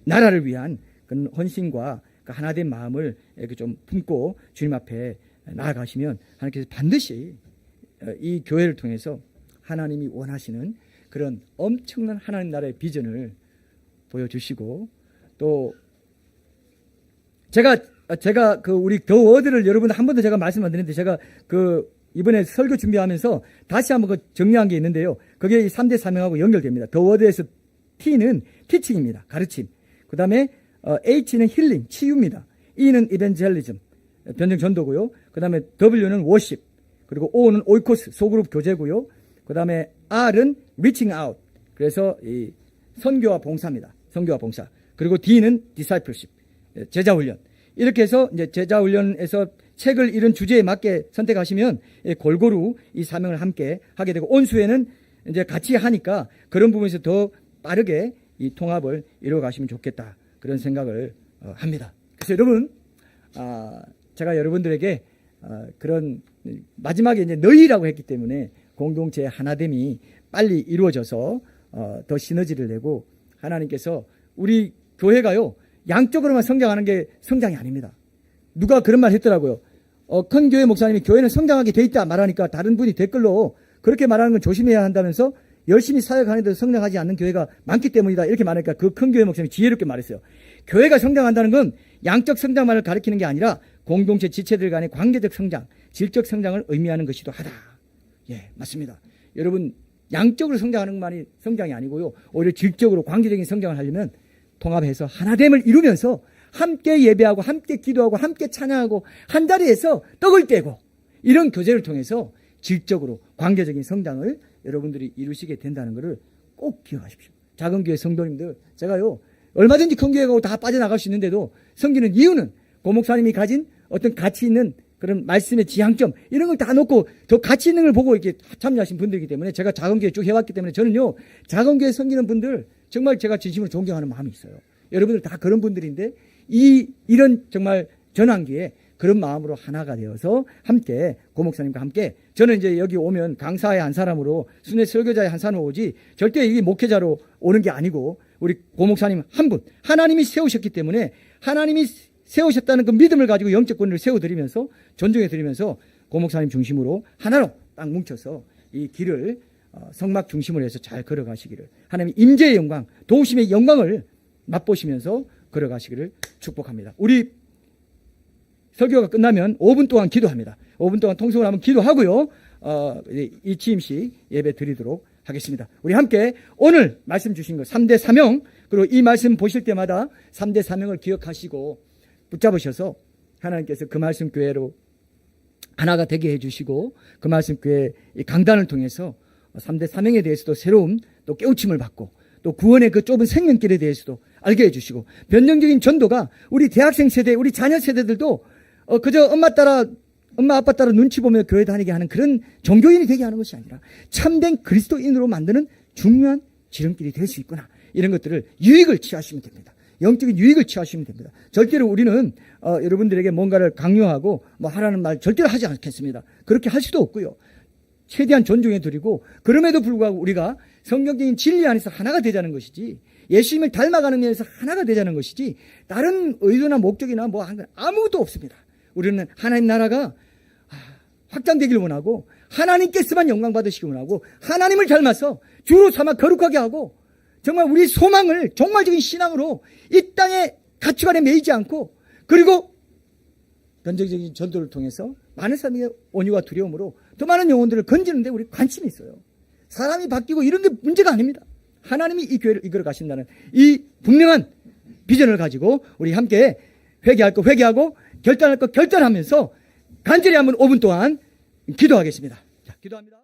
나라를 위한 그런 헌신과 그 하나된 마음을 이렇게 좀 품고 주님 앞에 나아가시면 하나님께서 반드시 이 교회를 통해서 하나님이 원하시는 그런 엄청난 하나님 나라의 비전을 보여주시고, 또 제가 그 우리 더 워드를 여러분 한 번도 제가 말씀 안 드렸는데, 제가 그 이번에 설교 준비하면서 다시 한번 그 정리한 게 있는데요. 그게 이 3대 사명하고 연결됩니다. 더 워드에서 T는 티칭입니다, 가르침. 그 다음에 H는 힐링, 치유입니다. E는 이벤젤리즘, 변증 전도고요. 그 다음에 W는 워십, 그리고 O는 오이코스, 소그룹 교제고요. 그 다음에 R은 reaching out, 그래서 이 선교와 봉사입니다. 선교와 봉사. 그리고 D는 discipleship, 제자 훈련. 이렇게 해서 이제 제자 훈련에서 책을 이런 주제에 맞게 선택하시면 골고루 이 사명을 함께 하게 되고, 온수에는 이제 같이 하니까 그런 부분에서 더 빠르게 이 통합을 이루어 가시면 좋겠다, 그런 생각을 합니다. 그래서 여러분, 제가 여러분들에게 그런 마지막에 이제 너희라고 했기 때문에 공동체의 하나됨이 빨리 이루어져서 더 시너지를 내고, 하나님께서 우리 교회가요, 양쪽으로만 성장하는 게 성장이 아닙니다. 누가 그런 말 했더라고요. 큰 교회 목사님이 교회는 성장하게 돼 있다 말하니까 다른 분이 댓글로 그렇게 말하는 건 조심해야 한다면서 열심히 사역하는데도 성장하지 않는 교회가 많기 때문이다, 이렇게 말하니까 그 큰 교회 목사님이 지혜롭게 말했어요. 교회가 성장한다는 건 양적 성장만을 가리키는 게 아니라 공동체 지체들 간의 관계적 성장, 질적 성장을 의미하는 것이기도 하다. 예, 맞습니다. 여러분, 양적으로 성장하는 것만이 성장이 아니고요, 오히려 질적으로 관계적인 성장을 하려면 통합해서 하나됨을 이루면서 함께 예배하고 함께 기도하고 함께 찬양하고 한 자리에서 떡을 떼고, 이런 교제를 통해서 질적으로 관계적인 성장을 여러분들이 이루시게 된다는 것을 꼭 기억하십시오. 작은 교회 성도님들, 제가요, 얼마든지 큰 교회 가고 다 빠져나갈 수 있는데도 섬기는 이유는 고목사님이 가진 어떤 가치 있는 그런 말씀의 지향점, 이런 걸 다 놓고 더 가치 있는 걸 보고 이렇게 참여하신 분들이기 때문에, 제가 작은 교회 쭉 해왔기 때문에 저는요, 작은 교회 섬기는 분들 정말 제가 진심으로 존경하는 마음이 있어요. 여러분들 다 그런 분들인데, 이런 정말 전환기에 그런 마음으로 하나가 되어서 함께 고목사님과 함께, 저는 이제 여기 오면 강사의 한 사람으로, 순회 설교자의 한 사람으로 오지 절대 이 목회자로 오는 게 아니고, 우리 고목사님 한 분 하나님이 세우셨기 때문에 하나님이 세우셨다는 그 믿음을 가지고 영적 권위를 세워드리면서 존중해드리면서 고목사님 중심으로 하나로 딱 뭉쳐서 이 길을 성막 중심으로 해서 잘 걸어가시기를, 하나님의 임재의 영광, 도우심의 영광을 맛보시면서 걸어가시기를 축복합니다. 우리 설교가 끝나면 5분 동안 기도합니다. 5분 동안 통성을 한번 기도하고요, 이 취임식 예배 드리도록 하겠습니다. 우리 함께 오늘 말씀 주신 것 3대 사명, 그리고 이 말씀 보실 때마다 3대 사명을 기억하시고 붙잡으셔서 하나님께서 그 말씀 교회로 하나가 되게 해주시고, 그 말씀 교회 이 강단을 통해서 3대 사명에 대해서도 새로운 또 깨우침을 받고 또 구원의 그 좁은 생명길에 대해서도 알게 해주시고 변정적인 전도가 우리 대학생 세대, 우리 자녀 세대들도 그저 엄마 아빠 따라 눈치 보며 교회 다니게 하는 그런 종교인이 되게 하는 것이 아니라 참된 그리스도인으로 만드는 중요한 지름길이 될 수 있구나. 이런 것들을 유익을 취하시면 됩니다. 영적인 유익을 취하시면 됩니다. 절대로 우리는 여러분들에게 뭔가를 강요하고 뭐 하라는 말 절대로 하지 않겠습니다. 그렇게 할 수도 없고요. 최대한 존중해 드리고 그럼에도 불구하고 우리가 성경적인 진리 안에서 하나가 되자는 것이지 예수님을 닮아가는 면에서 하나가 되자는 것이지 다른 의도나 목적이나 뭐 아무것도 없습니다. 우리는 하나님 나라가 확장되기를 원하고 하나님께서만 영광 받으시기 원하고 하나님을 닮아서 주로 삼아 거룩하게 하고 정말 우리 소망을 종말적인 신앙으로 이 땅의 가치관에 매이지 않고 그리고 변정적인 전도를 통해서 많은 사람의 온유와 두려움으로 더 많은 영혼들을 건지는데 우리 관심이 있어요. 사람이 바뀌고 이런 게 문제가 아닙니다. 하나님이 이 교회를 이끌어 가신다는 이 분명한 비전을 가지고 우리 함께 회개할 거 회개하고 결단할 거 결단하면서 간절히 한번 5분 동안 기도하겠습니다. 자, 기도합니다.